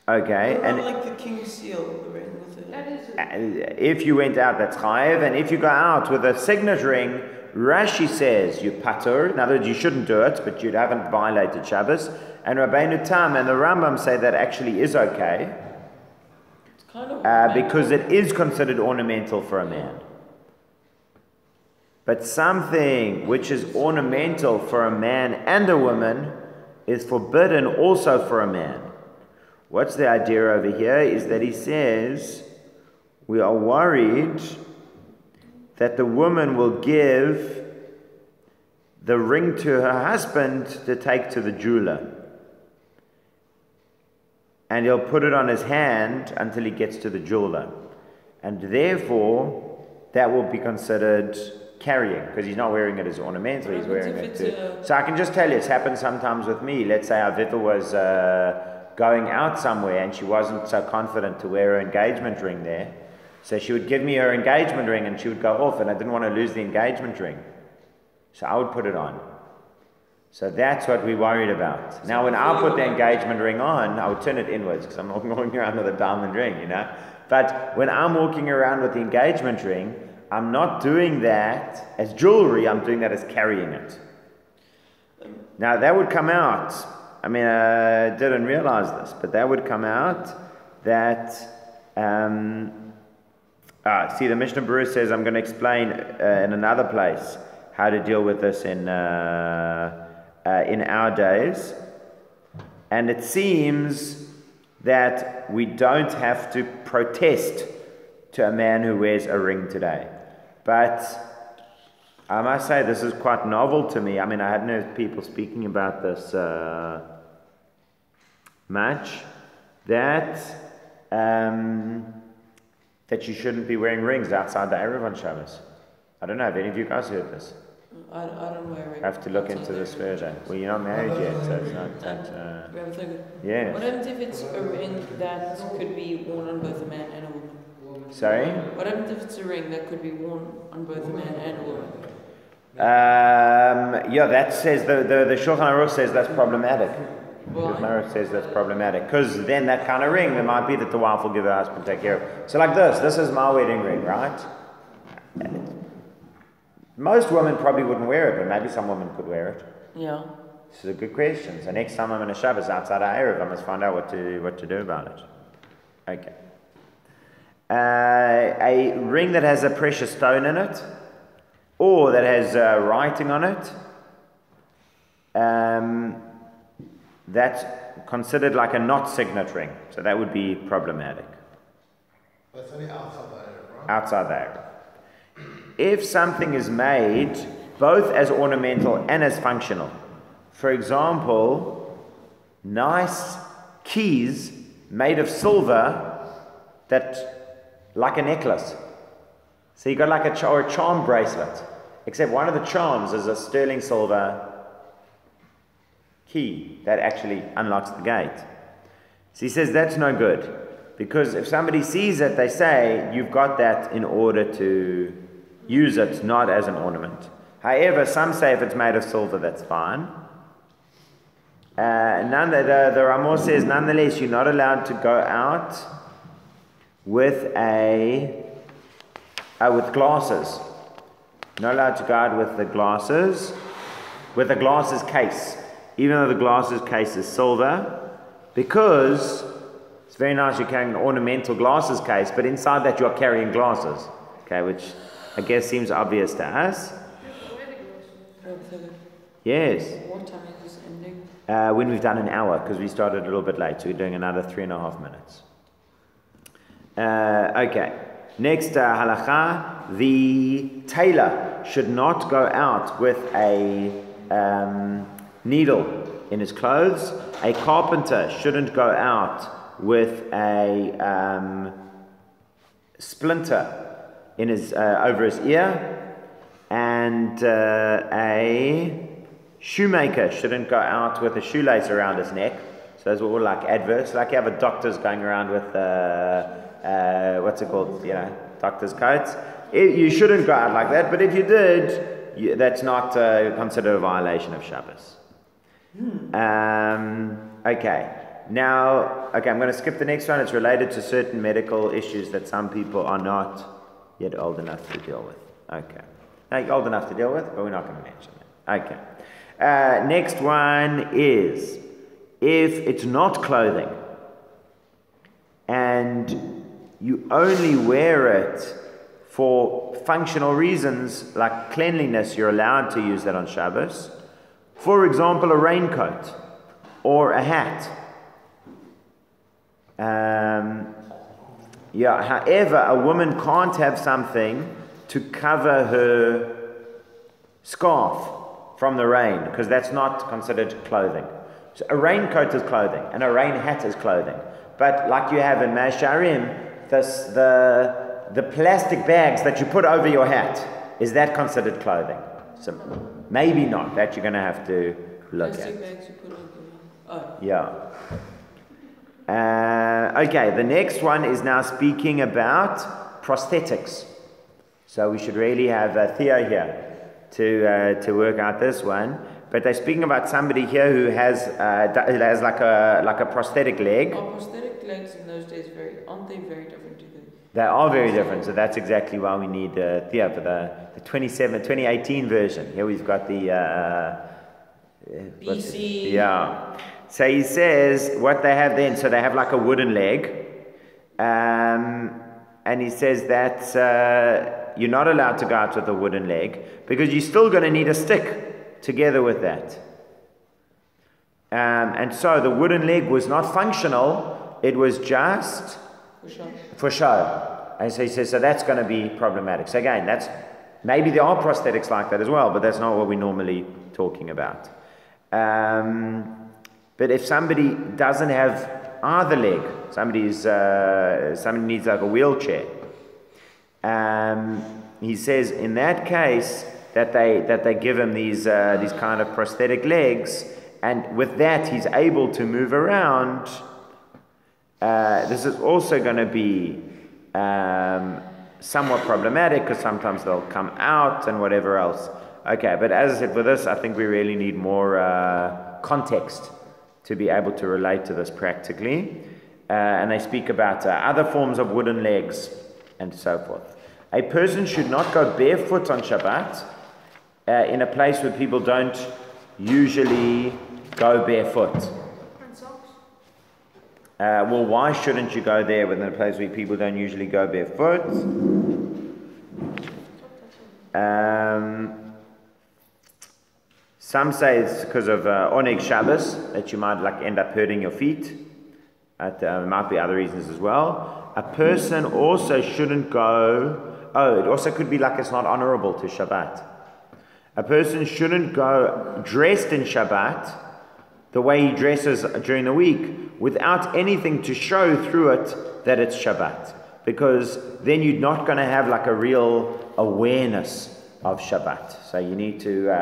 Okay, and like the king's seal, the ring with it. If you went out, that's chayev, and if you go out with a signet ring, Rashi says you patur. In other words, you shouldn't do it, but you haven't violated Shabbos. And Rabbeinu Tam and the Rambam say that actually is okay, It's kind of because it is considered ornamental for a man. But something which is ornamental for a man and a woman is forbidden also for a man. What's the idea over here is that he says we are worried that the woman will give the ring to her husband to take to the jeweler. And he'll put it on his hand until he gets to the jeweler. And therefore, that will be considered carrying, because he's not wearing it as ornamental, he's wearing it too. So I can just tell you, it's happened sometimes with me. Let's say Avita was going out somewhere and she wasn't so confident to wear her engagement ring there. So she would give me her engagement ring and she would go off, and I didn't want to lose the engagement ring. So I would put it on. So that's what we worried about. Now when I put the engagement ring on, I would turn it inwards because I'm not walking around with a diamond ring, But when I'm walking around with the engagement ring, I'm not doing that as jewelry, I'm doing that as carrying it. Now that would come out, I didn't realize this, but that would come out that, see, the Mishna Brura says, I'm going to explain in another place how to deal with this in our days. And it seems that we don't have to protest to a man who wears a ring today. But I must say this is quite novel to me. I hadn't heard people speaking about this much. That you shouldn't be wearing rings outside the Erev on Shabbos. I don't know, have any of you guys heard this? I don't wear rings. I have to look into this further. Well, you're not married yet, so it's not that... We haven't taken. Yeah. What happens if it's a ring that could be worn on both a man and a woman? Sorry? What happens if it's a ring that could be worn on both a man and a woman? That says, the Shulchan Aruch says that's problematic. Why? Shulchan Aruch says that's problematic. Because then that kind of ring, there might be that the wife will give her husband take care of. So like this is my wedding ring, right? Most women probably wouldn't wear it, but maybe some women could wear it. Yeah. This is a good question. So next time I'm in a Shabbos outside our Erev, I must find out what to do about it. Okay. A ring that has a precious stone in it, or that has writing on it, that's considered like a not signet ring. So that would be problematic. That's only outside the Erev, right? Outside the Erev. If something is made both as ornamental and as functional, for example, nice keys made of silver that, like a necklace. So you got like a charm bracelet, except one of the charms is a sterling silver key that actually unlocks the gate. So he says that's no good, because if somebody sees it, they say you've got that in order to use it, not as an ornament. However, some say if it's made of silver, that's fine. The Ramah says, nonetheless, you're not allowed to go out with with glasses. You're not allowed to go out with the glasses, with a glasses case, even though the glasses case is silver, because it's very nice you're carrying an ornamental glasses case, but inside that you're carrying glasses, okay, which I guess seems obvious to us. Yes. What time is this ending? When we've done an hour, because we started a little bit late, so we're doing another 3.5 minutes. Okay. Next halacha, the tailor should not go out with a needle in his clothes. A carpenter shouldn't go out with a splinter in his over his ear, and a shoemaker shouldn't go out with a shoelace around his neck. So those are all like adverts. Like you have a doctor's going around with what's it called? Doctor's coats. You shouldn't go out like that. But if you did, that's not considered a violation of Shabbos. Okay. Now, I'm going to skip the next one. It's related to certain medical issues that some people are not yet old enough to deal with. Okay. Now, you're old enough to deal with, but we're not going to mention it. Okay. Next one is, if it's not clothing and you only wear it for functional reasons like cleanliness, you're allowed to use that on Shabbos. For example, a raincoat or a hat. However, a woman can't have something to cover her scarf from the rain, because that's not considered clothing. So a raincoat is clothing, and a rain hat is clothing. But like you have in Masharim, the plastic bags that you put over your hat, is that considered clothing? So maybe not. That you're going to have to look Plastic at. bags you put over. Oh. Yeah. Okay, the next one is now speaking about prosthetics. So we should really have Theo here to work out this one. But they're speaking about somebody here who has like a prosthetic leg. Oh, prosthetic legs in those days aren't they very different to them? They are very different. So that's exactly why we need Theo for the 2018 version. Here we've got the BC. Yeah. So he says what they have then. So they have like a wooden leg, and he says that you're not allowed to go out with a wooden leg because you're still going to need a stick together with that. And so the wooden leg was not functional, it was just for show. And so he says, so that's going to be problematic. So again, maybe there are prosthetics like that as well, but that's not what we're normally talking about. But if somebody doesn't have either leg, somebody needs like a wheelchair, he says in that case that they give him these kind of prosthetic legs, and with that he's able to move around. This is also going to be somewhat problematic because sometimes they'll come out and whatever else. Okay, but as I said, for this I think we really need more context to be able to relate to this practically. And they speak about other forms of wooden legs and so forth. A person should not go barefoot on Shabbat in a place where people don't usually go barefoot. And socks. Well, why shouldn't you go there within a place where people don't usually go barefoot? Some say it's because of Oneg Shabbos, that you might end up hurting your feet. There might be other reasons as well. A person also shouldn't go. Oh, it also could be it's not honorable to Shabbat. A person shouldn't go dressed in Shabbat the way he dresses during the week without anything to show through it that it's Shabbat. Because then you're not going to have a real awareness of Shabbat. So you need to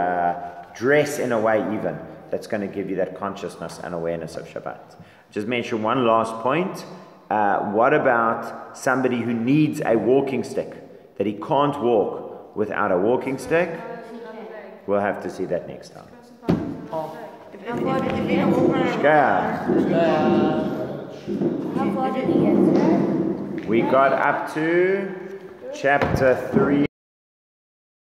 dress in a way even that's going to give you that consciousness and awareness of Shabbat. Just mention one last point. What about somebody who needs a walking stick? That he can't walk without a walking stick? We'll have to see that next time. How far did he get? We got up to chapter 3.